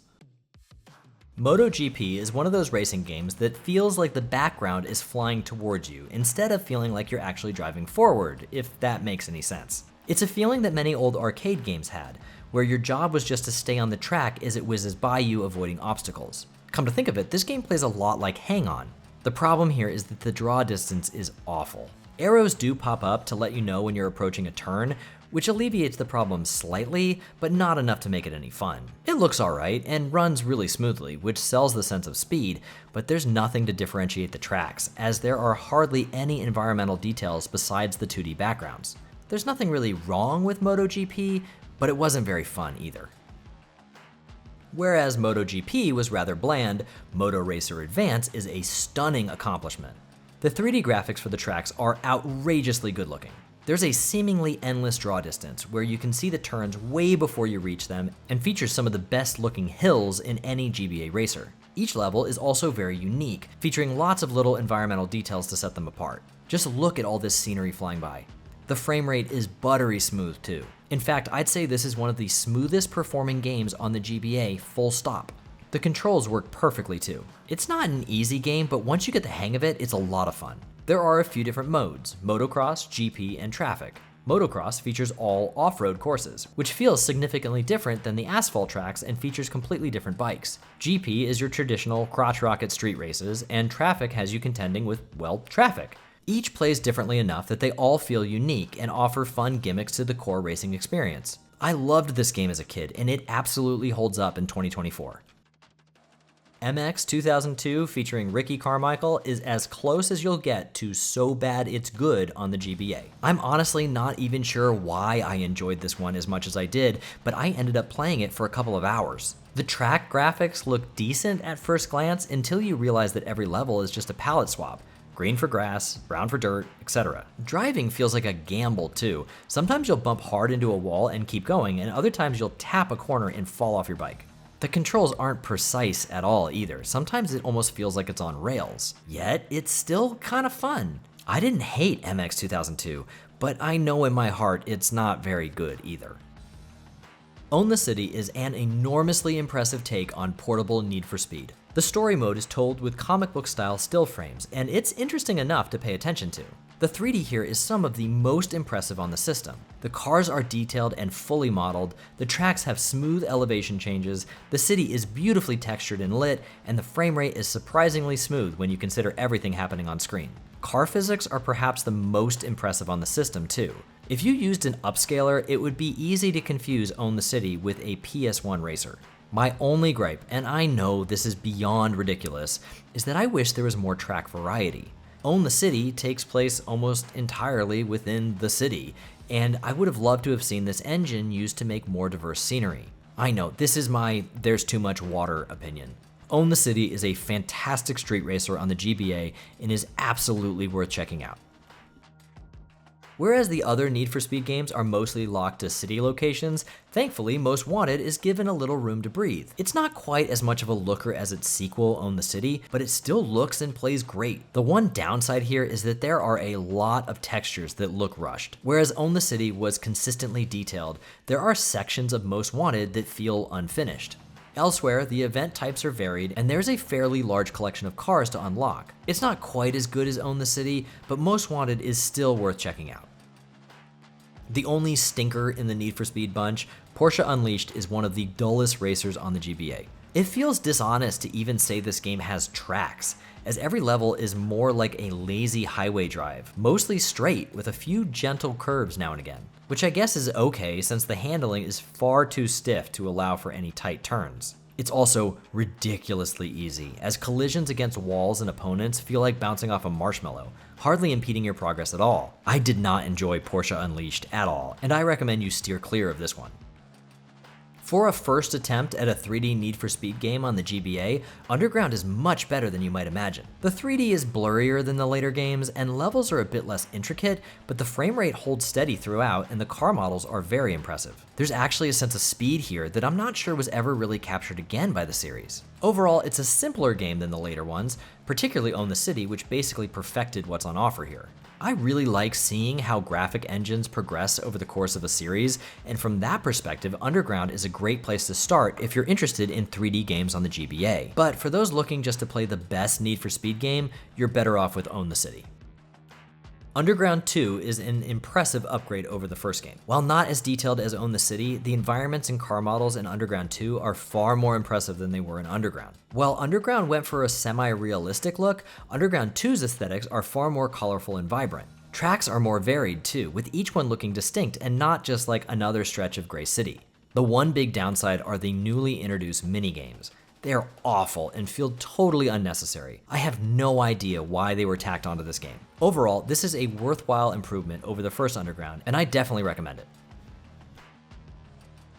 Moto GP is one of those racing games that feels like the background is flying towards you instead of feeling like you're actually driving forward, if that makes any sense. It's a feeling that many old arcade games had, where your job was just to stay on the track as it whizzes by you avoiding obstacles. Come to think of it, this game plays a lot like Hang On. The problem here is that the draw distance is awful. Arrows do pop up to let you know when you're approaching a turn, which alleviates the problem slightly, but not enough to make it any fun. It looks alright and runs really smoothly, which sells the sense of speed, but there's nothing to differentiate the tracks, as there are hardly any environmental details besides the 2D backgrounds. There's nothing really wrong with Moto GP, but it wasn't very fun either. Whereas Moto GP was rather bland, Motoracer Advance is a stunning accomplishment. The 3D graphics for the tracks are outrageously good looking. There's a seemingly endless draw distance where you can see the turns way before you reach them and features some of the best looking hills in any GBA racer. Each level is also very unique, featuring lots of little environmental details to set them apart. Just look at all this scenery flying by. The frame rate is buttery smooth too. In fact, I'd say this is one of the smoothest performing games on the GBA, full stop. The controls work perfectly too. It's not an easy game, but once you get the hang of it, it's a lot of fun. There are a few different modes: motocross, GP, and traffic. Motocross features all off-road courses, which feels significantly different than the asphalt tracks and features completely different bikes. GP is your traditional crotch rocket street races, and traffic has you contending with, well, traffic. Each plays differently enough that they all feel unique and offer fun gimmicks to the core racing experience. I loved this game as a kid, and it absolutely holds up in 2024. MX 2002 featuring Ricky Carmichael is as close as you'll get to so bad it's good on the GBA. I'm honestly not even sure why I enjoyed this one as much as I did, but I ended up playing it for a couple of hours. The track graphics look decent at first glance until you realize that every level is just a palette swap. Green for grass, brown for dirt, etc. Driving feels like a gamble too. Sometimes you'll bump hard into a wall and keep going, and other times you'll tap a corner and fall off your bike. The controls aren't precise at all either. Sometimes it almost feels like it's on rails. Yet, it's still kind of fun. I didn't hate MX 2002, but I know in my heart it's not very good either. Own the City is an enormously impressive take on portable Need for Speed. The story mode is told with comic book style still frames, and it's interesting enough to pay attention to. The 3D here is some of the most impressive on the system. The cars are detailed and fully modeled, the tracks have smooth elevation changes, the city is beautifully textured and lit, and the frame rate is surprisingly smooth when you consider everything happening on screen. Car physics are perhaps the most impressive on the system too. If you used an upscaler, it would be easy to confuse Own the City with a PS1 racer. My only gripe, and I know this is beyond ridiculous, is that I wish there was more track variety. Own the City takes place almost entirely within the city, and I would have loved to have seen this engine used to make more diverse scenery. I know, this is my there's too much water opinion. Own the City is a fantastic street racer on the GBA and is absolutely worth checking out. Whereas the other Need for Speed games are mostly locked to city locations, thankfully Most Wanted is given a little room to breathe. It's not quite as much of a looker as its sequel, Own the City, but it still looks and plays great. The one downside here is that there are a lot of textures that look rushed. Whereas Own the City was consistently detailed, there are sections of Most Wanted that feel unfinished. Elsewhere, the event types are varied, and there's a fairly large collection of cars to unlock. It's not quite as good as Own the City, but Most Wanted is still worth checking out. The only stinker in the Need for Speed bunch, Porsche Unleashed is one of the dullest racers on the GBA. It feels dishonest to even say this game has tracks, as every level is more like a lazy highway drive, mostly straight with a few gentle curves now and again. Which I guess is okay since the handling is far too stiff to allow for any tight turns. It's also ridiculously easy, as collisions against walls and opponents feel like bouncing off a marshmallow, hardly impeding your progress at all. I did not enjoy Porsche Unleashed at all, and I recommend you steer clear of this one. For a first attempt at a 3D Need for Speed game on the GBA, Underground is much better than you might imagine. The 3D is blurrier than the later games, and levels are a bit less intricate, but the frame rate holds steady throughout, and the car models are very impressive. There's actually a sense of speed here that I'm not sure was ever really captured again by the series. Overall, it's a simpler game than the later ones, particularly Own the City, which basically perfected what's on offer here. I really like seeing how graphic engines progress over the course of a series, and from that perspective, Underground is a great place to start if you're interested in 3D games on the GBA. But for those looking just to play the best Need for Speed game, you're better off with Own the City. Underground 2 is an impressive upgrade over the first game. While not as detailed as Own the City, the environments and car models in Underground 2 are far more impressive than they were in Underground. While Underground went for a semi-realistic look, Underground 2's aesthetics are far more colorful and vibrant. Tracks are more varied too, with each one looking distinct and not just like another stretch of Gray City. The one big downside are the newly introduced minigames. They are awful and feel totally unnecessary. I have no idea why they were tacked onto this game. Overall, this is a worthwhile improvement over the first Underground, and I definitely recommend it.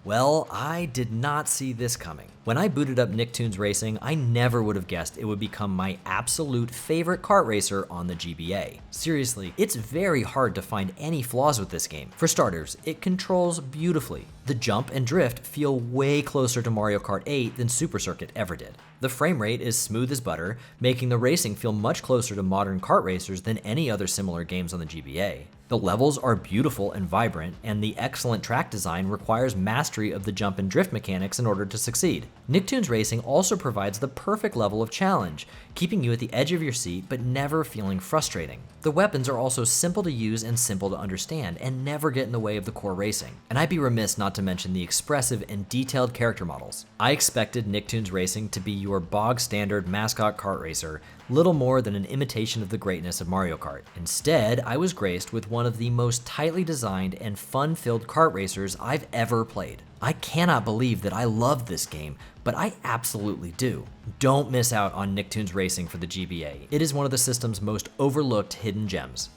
Well, I did not see this coming. When I booted up Nicktoons Racing, I never would have guessed it would become my absolute favorite kart racer on the GBA. Seriously, it's very hard to find any flaws with this game. For starters, it controls beautifully. The jump and drift feel way closer to Mario Kart 8 than Super Circuit ever did. The frame rate is smooth as butter, making the racing feel much closer to modern kart racers than any other similar games on the GBA. The levels are beautiful and vibrant, and the excellent track design requires mastery of the jump and drift mechanics in order to succeed. Nicktoons Racing also provides the perfect level of challenge, keeping you at the edge of your seat but never feeling frustrating. The weapons are also simple to use and simple to understand, and never get in the way of the core racing. And I'd be remiss not to mention the expressive and detailed character models. I expected Nicktoons Racing to be your bog standard mascot kart racer, little more than an imitation of the greatness of Mario Kart. Instead, I was graced with one of the most tightly designed and fun-filled kart racers I've ever played. I cannot believe that I loved this game, but I absolutely do. Don't miss out on Nicktoons Racing for the GBA. It is one of the system's most overlooked hidden gems.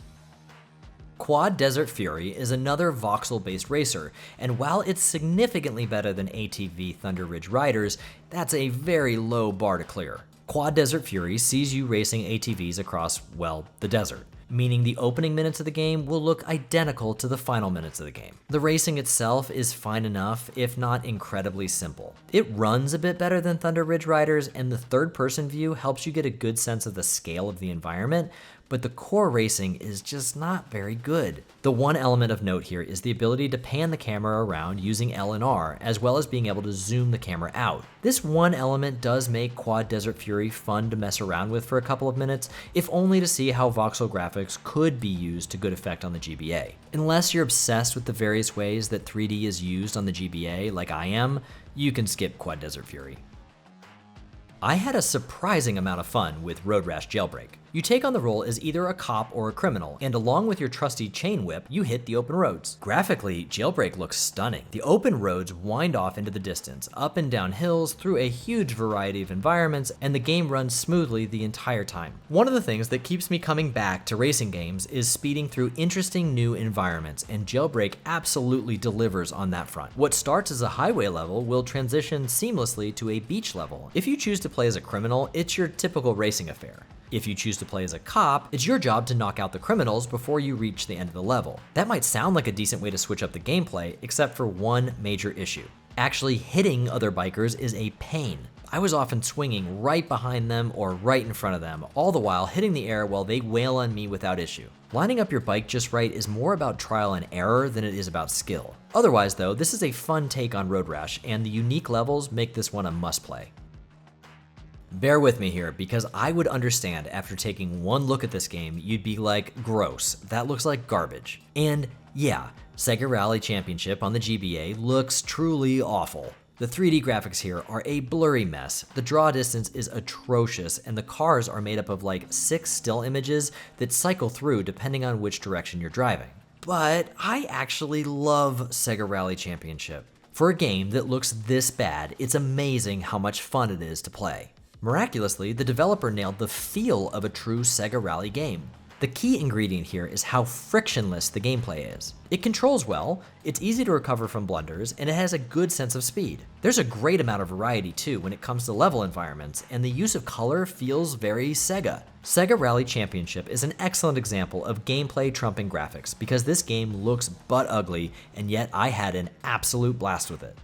Quad Desert Fury is another voxel-based racer, and while it's significantly better than ATV Thunder Ridge Riders, that's a very low bar to clear. Quad Desert Fury sees you racing ATVs across, well, the desert, meaning the opening minutes of the game will look identical to the final minutes of the game. The racing itself is fine enough, if not incredibly simple. It runs a bit better than Thunder Ridge Riders, and the third-person view helps you get a good sense of the scale of the environment, but the core racing is just not very good. The one element of note here is the ability to pan the camera around using L and R, as well as being able to zoom the camera out. This one element does make Quad Desert Fury fun to mess around with for a couple of minutes, if only to see how voxel graphics could be used to good effect on the GBA. Unless you're obsessed with the various ways that 3D is used on the GBA, like I am, you can skip Quad Desert Fury. I had a surprising amount of fun with Road Rash Jailbreak. You take on the role as either a cop or a criminal, and along with your trusty chain whip, you hit the open roads. Graphically, Jailbreak looks stunning. The open roads wind off into the distance, up and down hills, through a huge variety of environments, and the game runs smoothly the entire time. One of the things that keeps me coming back to racing games is speeding through interesting new environments, and Jailbreak absolutely delivers on that front. What starts as a highway level will transition seamlessly to a beach level. If you choose to play as a criminal, it's your typical racing affair. If you choose to play as a cop, it's your job to knock out the criminals before you reach the end of the level. That might sound like a decent way to switch up the gameplay, except for one major issue. Actually hitting other bikers is a pain. I was often swinging right behind them or right in front of them, all the while hitting the air while they wail on me without issue. Lining up your bike just right is more about trial and error than it is about skill. Otherwise though, this is a fun take on Road Rash, and the unique levels make this one a must-play. Bear with me here, because I would understand after taking one look at this game, you'd be like, gross, that looks like garbage. And yeah, Sega Rally Championship on the GBA looks truly awful. The 3D graphics here are a blurry mess, the draw distance is atrocious, and the cars are made up of like 6 still images that cycle through depending on which direction you're driving. But I actually love Sega Rally Championship. For a game that looks this bad, it's amazing how much fun it is to play. Miraculously, the developer nailed the feel of a true Sega Rally game. The key ingredient here is how frictionless the gameplay is. It controls well, it's easy to recover from blunders, and it has a good sense of speed. There's a great amount of variety too when it comes to level environments, and the use of color feels very Sega. Sega Rally Championship is an excellent example of gameplay trumping graphics because this game looks butt ugly, and yet I had an absolute blast with it.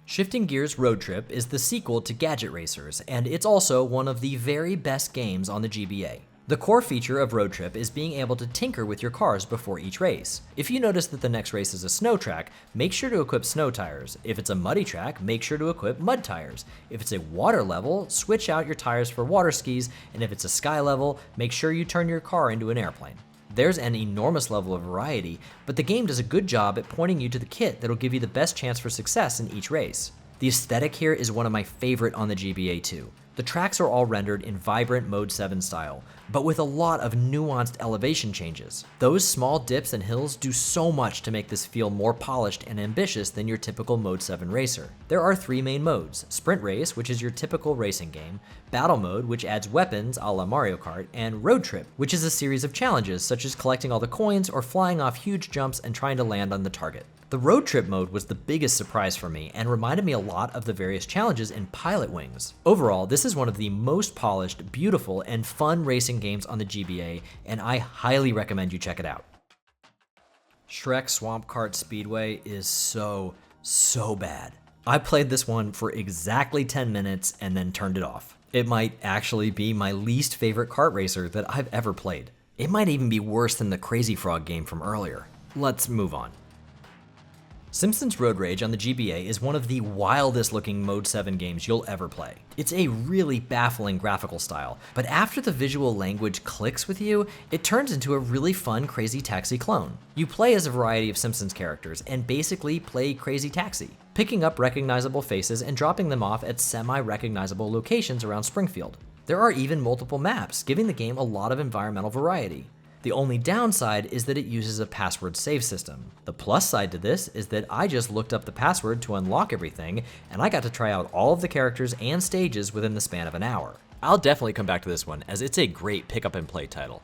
Shifting Gears Road Trip is the sequel to Gadget Racers, and it's also one of the very best games on the GBA. The core feature of Road Trip is being able to tinker with your cars before each race. If you notice that the next race is a snow track, make sure to equip snow tires. If it's a muddy track, make sure to equip mud tires. If it's a water level, switch out your tires for water skis, and if it's a sky level, make sure you turn your car into an airplane. There's an enormous level of variety, but the game does a good job at pointing you to the kit that'll give you the best chance for success in each race. The aesthetic here is one of my favorite on the GBA too. The tracks are all rendered in vibrant Mode 7 style, but with a lot of nuanced elevation changes. Those small dips and hills do so much to make this feel more polished and ambitious than your typical Mode 7 racer. There are 3 main modes: Sprint Race, which is your typical racing game, Battle Mode, which adds weapons a la Mario Kart, and Road Trip, which is a series of challenges such as collecting all the coins or flying off huge jumps and trying to land on the target. The Road Trip mode was the biggest surprise for me and reminded me a lot of the various challenges in Pilot Wings. Overall, this is one of the most polished, beautiful, and fun racing games on the GBA, and I highly recommend you check it out. Shrek Swamp Kart Speedway is so bad. I played this one for exactly 10 minutes and then turned it off. It might actually be my least favorite kart racer that I've ever played. It might even be worse than the Crazy Frog game from earlier. Let's move on. Simpsons Road Rage on the GBA is one of the wildest looking Mode 7 games you'll ever play. It's a really baffling graphical style, but after the visual language clicks with you, it turns into a really fun Crazy Taxi clone. You play as a variety of Simpsons characters and basically play Crazy Taxi, picking up recognizable faces and dropping them off at semi-recognizable locations around Springfield. There are even multiple maps, giving the game a lot of environmental variety. The only downside is that it uses a password save system. The plus side to this is that I just looked up the password to unlock everything, and I got to try out all of the characters and stages within the span of an hour. I'll definitely come back to this one, as it's a great pick up and play title.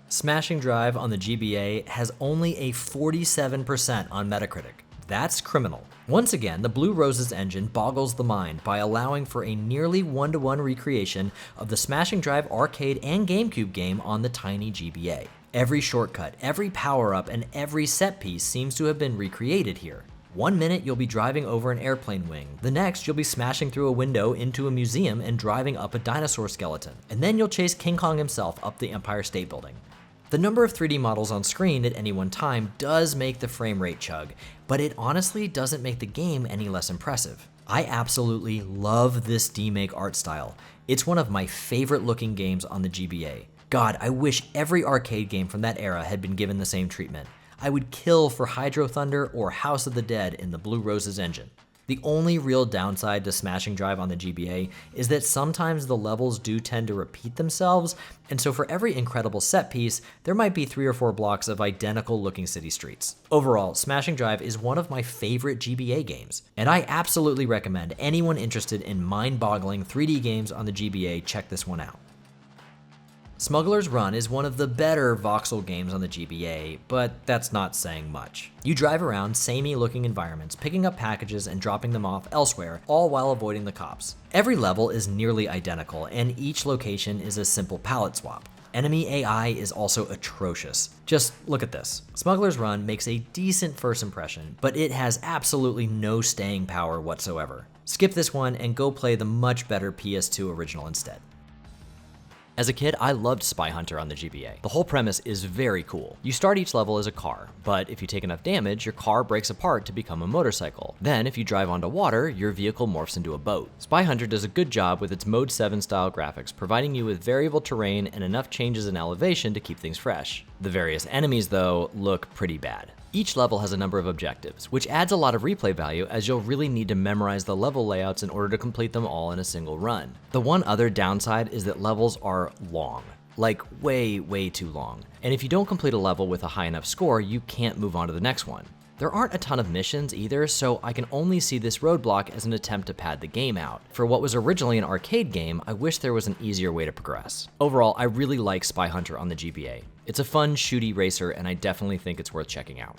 Smashing Drive on the GBA has only a 47% on Metacritic. That's criminal. Once again, the Blue Roses engine boggles the mind by allowing for a nearly one-to-one recreation of the Smashing Drive arcade and GameCube game on the tiny GBA. Every shortcut, every power-up, and every set piece seems to have been recreated here. One minute you'll be driving over an airplane wing, the next you'll be smashing through a window into a museum and driving up a dinosaur skeleton, and then you'll chase King Kong himself up the Empire State Building. The number of 3D models on screen at any one time does make the frame rate chug, but it honestly doesn't make the game any less impressive. I absolutely love this demake art style. It's one of my favorite looking games on the GBA. God, I wish every arcade game from that era had been given the same treatment. I would kill for Hydro Thunder or House of the Dead in the Blue Roses engine. The only real downside to Smashing Drive on the GBA is that sometimes the levels do tend to repeat themselves, and so for every incredible set piece, there might be 3 or 4 blocks of identical looking city streets. Overall, Smashing Drive is one of my favorite GBA games, and I absolutely recommend anyone interested in mind-boggling 3D games on the GBA check this one out. Smuggler's Run is one of the better voxel games on the GBA, but that's not saying much. You drive around samey looking environments, picking up packages and dropping them off elsewhere, all while avoiding the cops. Every level is nearly identical, and each location is a simple palette swap. Enemy AI is also atrocious. Just look at this. Smuggler's Run makes a decent first impression, but it has absolutely no staying power whatsoever. Skip this one and go play the much better PS2 original instead. As a kid, I loved Spy Hunter on the GBA. The whole premise is very cool. You start each level as a car, but if you take enough damage, your car breaks apart to become a motorcycle. Then, if you drive onto water, your vehicle morphs into a boat. Spy Hunter does a good job with its Mode 7 style graphics, providing you with variable terrain and enough changes in elevation to keep things fresh. The various enemies, though, look pretty bad. Each level has a number of objectives, which adds a lot of replay value as you'll really need to memorize the level layouts in order to complete them all in a single run. The one other downside is that levels are long. Like way too long. And if you don't complete a level with a high enough score, you can't move on to the next one. There aren't a ton of missions either, so I can only see this roadblock as an attempt to pad the game out. For what was originally an arcade game, I wish there was an easier way to progress. Overall, I really like Spy Hunter on the GBA. It's a fun, shooty racer, and I definitely think it's worth checking out.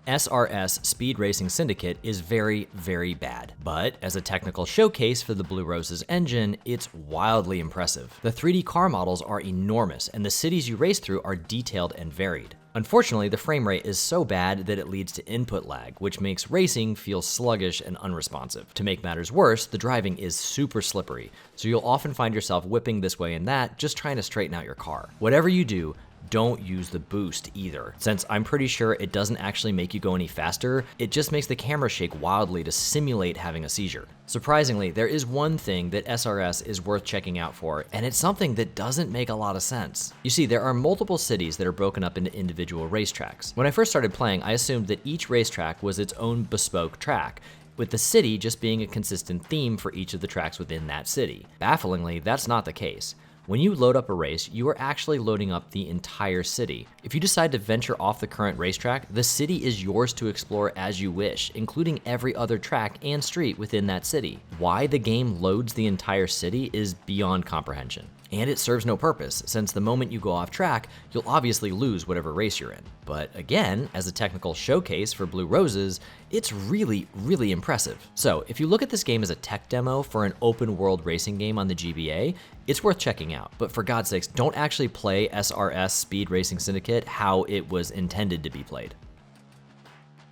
SRS Speed Racing Syndicate is very, very bad, but as a technical showcase for the Blue Roses engine, it's wildly impressive. The 3D car models are enormous, and the cities you race through are detailed and varied. Unfortunately, the frame rate is so bad that it leads to input lag, which makes racing feel sluggish and unresponsive. To make matters worse, the driving is super slippery, so you'll often find yourself whipping this way and that, just trying to straighten out your car. Whatever you do, don't use the boost either. Since I'm pretty sure it doesn't actually make you go any faster, it just makes the camera shake wildly to simulate having a seizure. Surprisingly, there is one thing that SRS is worth checking out for, and it's something that doesn't make a lot of sense. You see, there are multiple cities that are broken up into individual racetracks. When I first started playing, I assumed that each racetrack was its own bespoke track, with the city just being a consistent theme for each of the tracks within that city. Bafflingly, that's not the case. When you load up a race, you are actually loading up the entire city. If you decide to venture off the current racetrack, the city is yours to explore as you wish, including every other track and street within that city. Why the game loads the entire city is beyond comprehension. And it serves no purpose, since the moment you go off track, you'll obviously lose whatever race you're in. But again, as a technical showcase for Blue Roses, it's really, really impressive. So if you look at this game as a tech demo for an open world racing game on the GBA, it's worth checking out. But for God's sakes, don't actually play SRS Speed Racing Syndicate how it was intended to be played.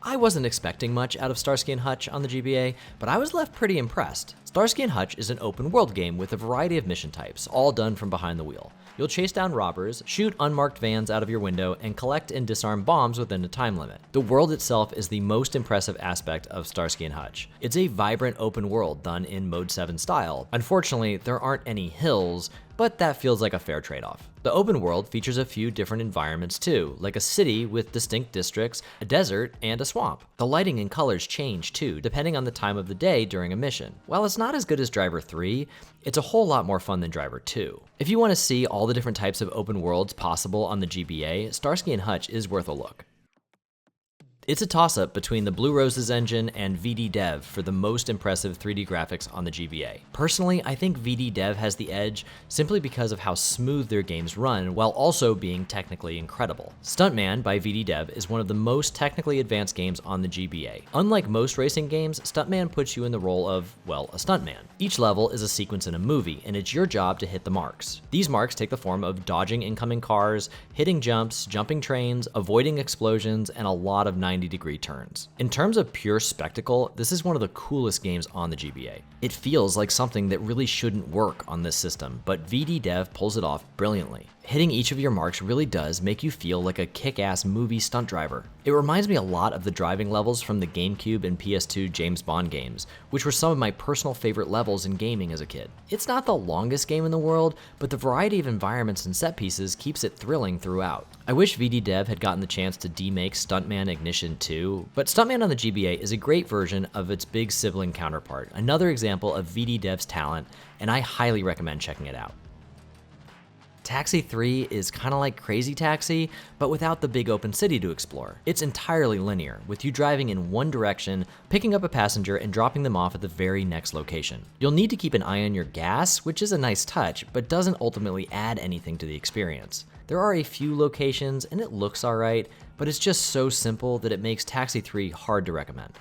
I wasn't expecting much out of Starsky and Hutch on the GBA, but I was left pretty impressed. Starsky and Hutch is an open world game with a variety of mission types, all done from behind the wheel. You'll chase down robbers, shoot unmarked vans out of your window, and collect and disarm bombs within a time limit. The world itself is the most impressive aspect of Starsky and Hutch. It's a vibrant open world done in Mode 7 style. Unfortunately, there aren't any hills, but that feels like a fair trade-off. The open world features a few different environments too, like a city with distinct districts, a desert, and a swamp. The lighting and colors change too, depending on the time of the day during a mission. While it's not as good as Driver 3, it's a whole lot more fun than Driver 2. If you want to see all the different types of open worlds possible on the GBA, Starsky and Hutch is worth a look. It's a toss-up between the Blue Roses engine and VD Dev for the most impressive 3D graphics on the GBA. Personally, I think VD Dev has the edge simply because of how smooth their games run while also being technically incredible. Stuntman by VD Dev is one of the most technically advanced games on the GBA. Unlike most racing games, Stuntman puts you in the role of, well, a stuntman. Each level is a sequence in a movie, and it's your job to hit the marks. These marks take the form of dodging incoming cars, hitting jumps, jumping trains, avoiding explosions, and a lot of 90-degree turns. In terms of pure spectacle, this is one of the coolest games on the GBA. It feels like something that really shouldn't work on this system, but VD Dev pulls it off brilliantly. Hitting each of your marks really does make you feel like a kick-ass movie stunt driver. It reminds me a lot of the driving levels from the GameCube and PS2 James Bond games, which were some of my personal favorite levels in gaming as a kid. It's not the longest game in the world, but the variety of environments and set pieces keeps it thrilling throughout. I wish VD Dev had gotten the chance to demake Stuntman Ignition 2, but Stuntman on the GBA is a great version of its big sibling counterpart, another example of VD Dev's talent, and I highly recommend checking it out. Taxi 3 is kinda like Crazy Taxi, but without the big open city to explore. It's entirely linear, with you driving in one direction, picking up a passenger, and dropping them off at the very next location. You'll need to keep an eye on your gas, which is a nice touch, but doesn't ultimately add anything to the experience. There are a few locations, and it looks alright, but it's just so simple that it makes Taxi 3 hard to recommend.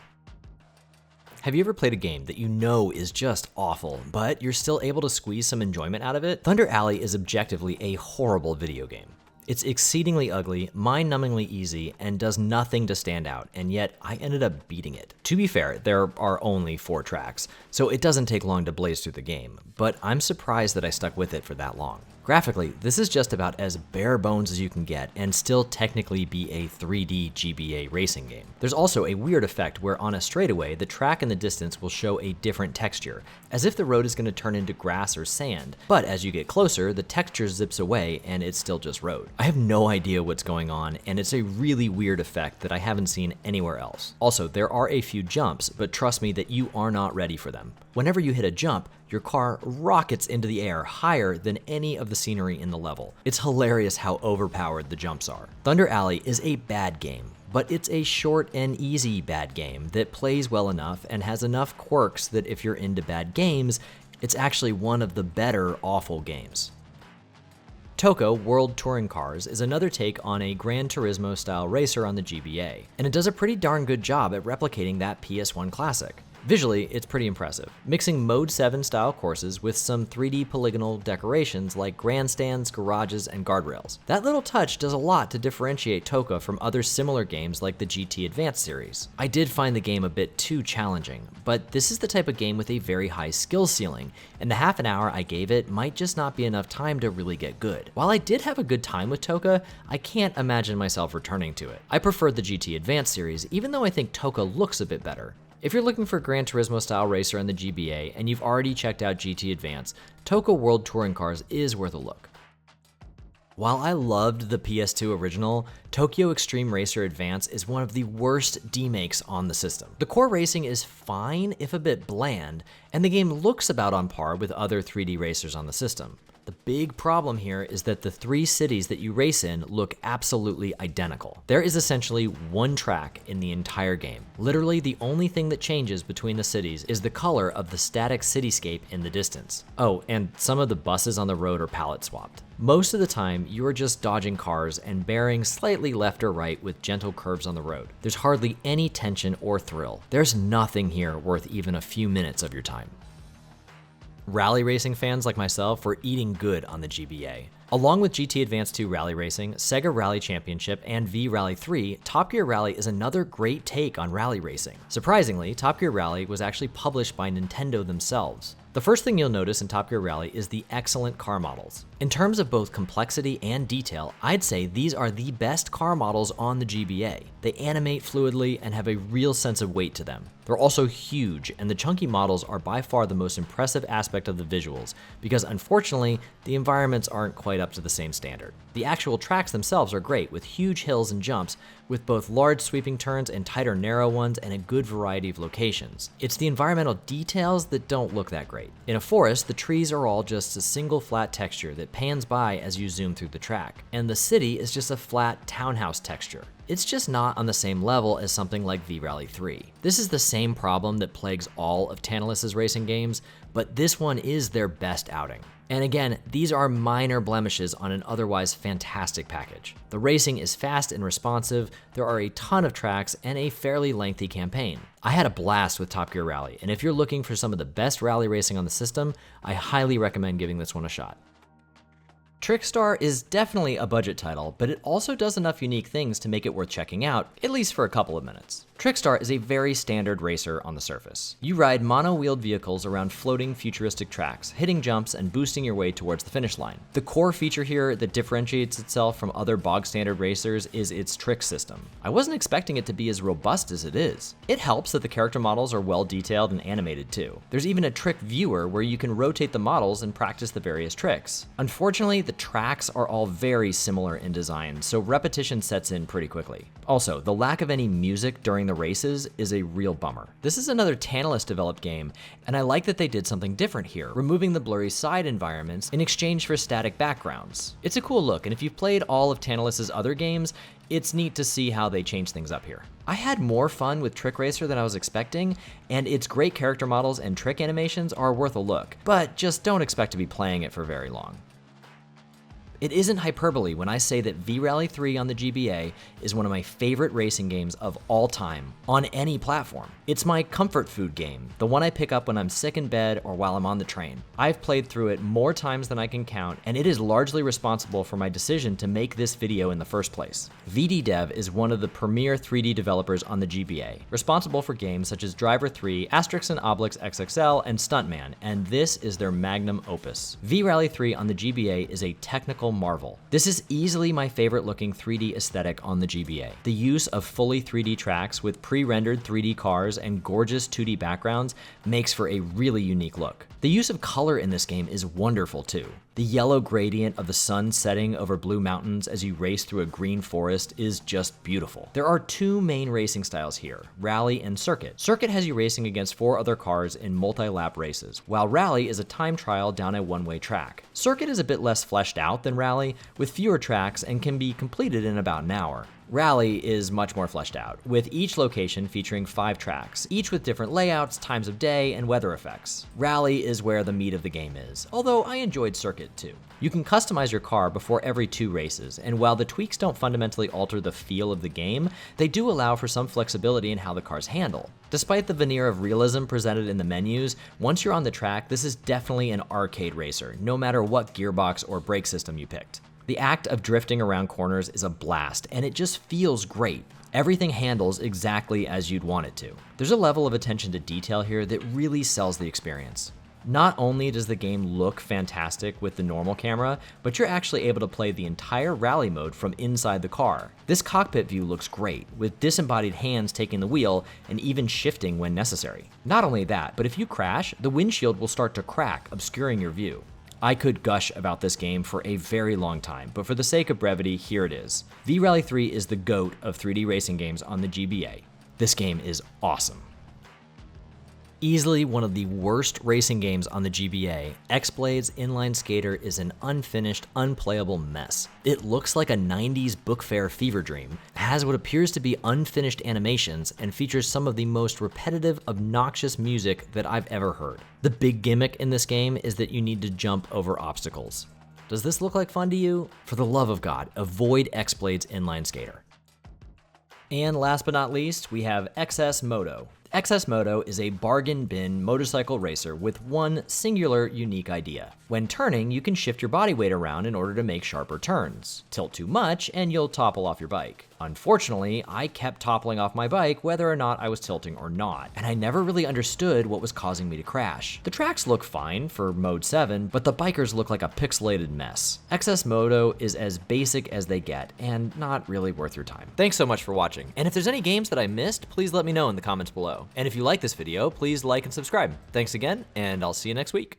Have you ever played a game that you know is just awful, but you're still able to squeeze some enjoyment out of it? Thunder Alley is objectively a horrible video game. It's exceedingly ugly, mind-numbingly easy, and does nothing to stand out, and yet I ended up beating it. To be fair, there are only 4 tracks, so it doesn't take long to blaze through the game, but I'm surprised that I stuck with it for that long. Graphically, this is just about as bare bones as you can get and still technically be a 3D GBA racing game. There's also a weird effect where on a straightaway, the track in the distance will show a different texture, as if the road is going to turn into grass or sand, but as you get closer, the texture zips away and it's still just road. I have no idea what's going on, and it's a really weird effect that I haven't seen anywhere else. Also, there are a few jumps, but trust me that you are not ready for them. Whenever you hit a jump, your car rockets into the air higher than any of the scenery in the level. It's hilarious how overpowered the jumps are. Thunder Alley is a bad game, but it's a short and easy bad game that plays well enough and has enough quirks that if you're into bad games, it's actually one of the better awful games. Toco World Touring Cars is another take on a Gran Turismo style racer on the GBA, and it does a pretty darn good job at replicating that PS1 classic. Visually, it's pretty impressive, mixing Mode 7 style courses with some 3D polygonal decorations like grandstands, garages, and guardrails. That little touch does a lot to differentiate Toco from other similar games like the GT Advance series. I did find the game a bit too challenging, but this is the type of game with a very high skill ceiling, and the half an hour I gave it might just not be enough time to really get good. While I did have a good time with Toca, I can't imagine myself returning to it. I preferred the GT Advance series, even though I think Toca looks a bit better. If you're looking for a Gran Turismo style racer in the GBA and you've already checked out GT Advance, Toco World Touring Cars is worth a look. While I loved the PS2 original, Tokyo Extreme Racer Advance is one of the worst demakes on the system. The core racing is fine, if a bit bland, and the game looks about on par with other 3D racers on the system. The big problem here is that the 3 cities that you race in look absolutely identical. There is essentially one track in the entire game. Literally the only thing that changes between the cities is the color of the static cityscape in the distance. Oh, and some of the buses on the road are palette swapped. Most of the time, you are just dodging cars and bearing slightly left or right with gentle curves on the road. There's hardly any tension or thrill. There's nothing here worth even a few minutes of your time. Rally racing fans like myself were eating good on the GBA. Along with GT Advance 2 Rally Racing, Sega Rally Championship, and V-Rally 3, Top Gear Rally is another great take on rally racing. Surprisingly, Top Gear Rally was actually published by Nintendo themselves. The first thing you'll notice in Top Gear Rally is the excellent car models. In terms of both complexity and detail, I'd say these are the best car models on the GBA. They animate fluidly and have a real sense of weight to them. They're also huge, and the chunky models are by far the most impressive aspect of the visuals, because unfortunately, the environments aren't quite up to the same standard. The actual tracks themselves are great, with huge hills and jumps, with both large sweeping turns and tighter narrow ones, and a good variety of locations. It's the environmental details that don't look that great. In a forest, the trees are all just a single flat texture that pans by as you zoom through the track, and the city is just a flat townhouse texture. It's just not on the same level as something like V-Rally 3. This is the same problem that plagues all of Tantalus's racing games, but this one is their best outing. And again, these are minor blemishes on an otherwise fantastic package. The racing is fast and responsive, there are a ton of tracks, and a fairly lengthy campaign. I had a blast with Top Gear Rally, and if you're looking for some of the best rally racing on the system, I highly recommend giving this one a shot. Trickstar is definitely a budget title, but it also does enough unique things to make it worth checking out, at least for a couple of minutes. Trickstar is a very standard racer on the surface. You ride mono-wheeled vehicles around floating futuristic tracks, hitting jumps and boosting your way towards the finish line. The core feature here that differentiates itself from other bog-standard racers is its trick system. I wasn't expecting it to be as robust as it is. It helps that the character models are well detailed and animated too. There's even a trick viewer where you can rotate the models and practice the various tricks. Unfortunately, the tracks are all very similar in design, so repetition sets in pretty quickly. Also, the lack of any music during the races is a real bummer. This is another Tantalus developed game, and I like that they did something different here, removing the blurry side environments in exchange for static backgrounds. It's a cool look, and if you've played all of Tantalus's other games, it's neat to see how they change things up here. I had more fun with Trick Racer than I was expecting, and its great character models and trick animations are worth a look, but just don't expect to be playing it for very long. It isn't hyperbole when I say that V-Rally 3 on the GBA is one of my favorite racing games of all time, on any platform. It's my comfort food game, the one I pick up when I'm sick in bed or while I'm on the train. I've played through it more times than I can count, and it is largely responsible for my decision to make this video in the first place. VD Dev is one of the premier 3D developers on the GBA, responsible for games such as Driver 3, Asterix and Obelix XXL, and Stuntman, and this is their magnum opus. V-Rally 3 on the GBA is a technical marvel. This is easily my favorite looking 3D aesthetic on the GBA. The use of fully 3D tracks with pre-rendered 3D cars and gorgeous 2D backgrounds makes for a really unique look. The use of color in this game is wonderful too. The yellow gradient of the sun setting over blue mountains as you race through a green forest is just beautiful. There are two main racing styles here, Rally and Circuit. Circuit has you racing against 4 other cars in multi-lap races, while Rally is a time trial down a one-way track. Circuit is a bit less fleshed out than Rally, with fewer tracks and can be completed in about an hour. Rally is much more fleshed out, with each location featuring 5 tracks, each with different layouts, times of day, and weather effects. Rally is where the meat of the game is, although I enjoyed Circuit too. You can customize your car before every 2 races, and while the tweaks don't fundamentally alter the feel of the game, they do allow for some flexibility in how the cars handle. Despite the veneer of realism presented in the menus, once you're on the track, this is definitely an arcade racer, no matter what gearbox or brake system you picked. The act of drifting around corners is a blast, and it just feels great. Everything handles exactly as you'd want it to. There's a level of attention to detail here that really sells the experience. Not only does the game look fantastic with the normal camera, but you're actually able to play the entire rally mode from inside the car. This cockpit view looks great, with disembodied hands taking the wheel and even shifting when necessary. Not only that, but if you crash, the windshield will start to crack, obscuring your view. I could gush about this game for a very long time, but for the sake of brevity, here it is. V-Rally 3 is the GOAT of 3D racing games on the GBA. This game is awesome. Easily one of the worst racing games on the GBA, X-Blade's Inline Skater is an unfinished, unplayable mess. It looks like a 90s book fair fever dream, has what appears to be unfinished animations, and features some of the most repetitive, obnoxious music that I've ever heard. The big gimmick in this game is that you need to jump over obstacles. Does this look like fun to you? For the love of God, avoid X-Blade's Inline Skater. And last but not least, we have XS Moto. XS Moto is a bargain bin motorcycle racer with one singular unique idea. When turning, you can shift your body weight around in order to make sharper turns. Tilt too much and you'll topple off your bike. Unfortunately, I kept toppling off my bike whether or not I was tilting or not, and I never really understood what was causing me to crash. The tracks look fine for Mode 7, but the bikers look like a pixelated mess. XS Moto is as basic as they get, and not really worth your time. Thanks so much for watching, and if there's any games that I missed, please let me know in the comments below. And if you like this video, please like and subscribe. Thanks again, and I'll see you next week.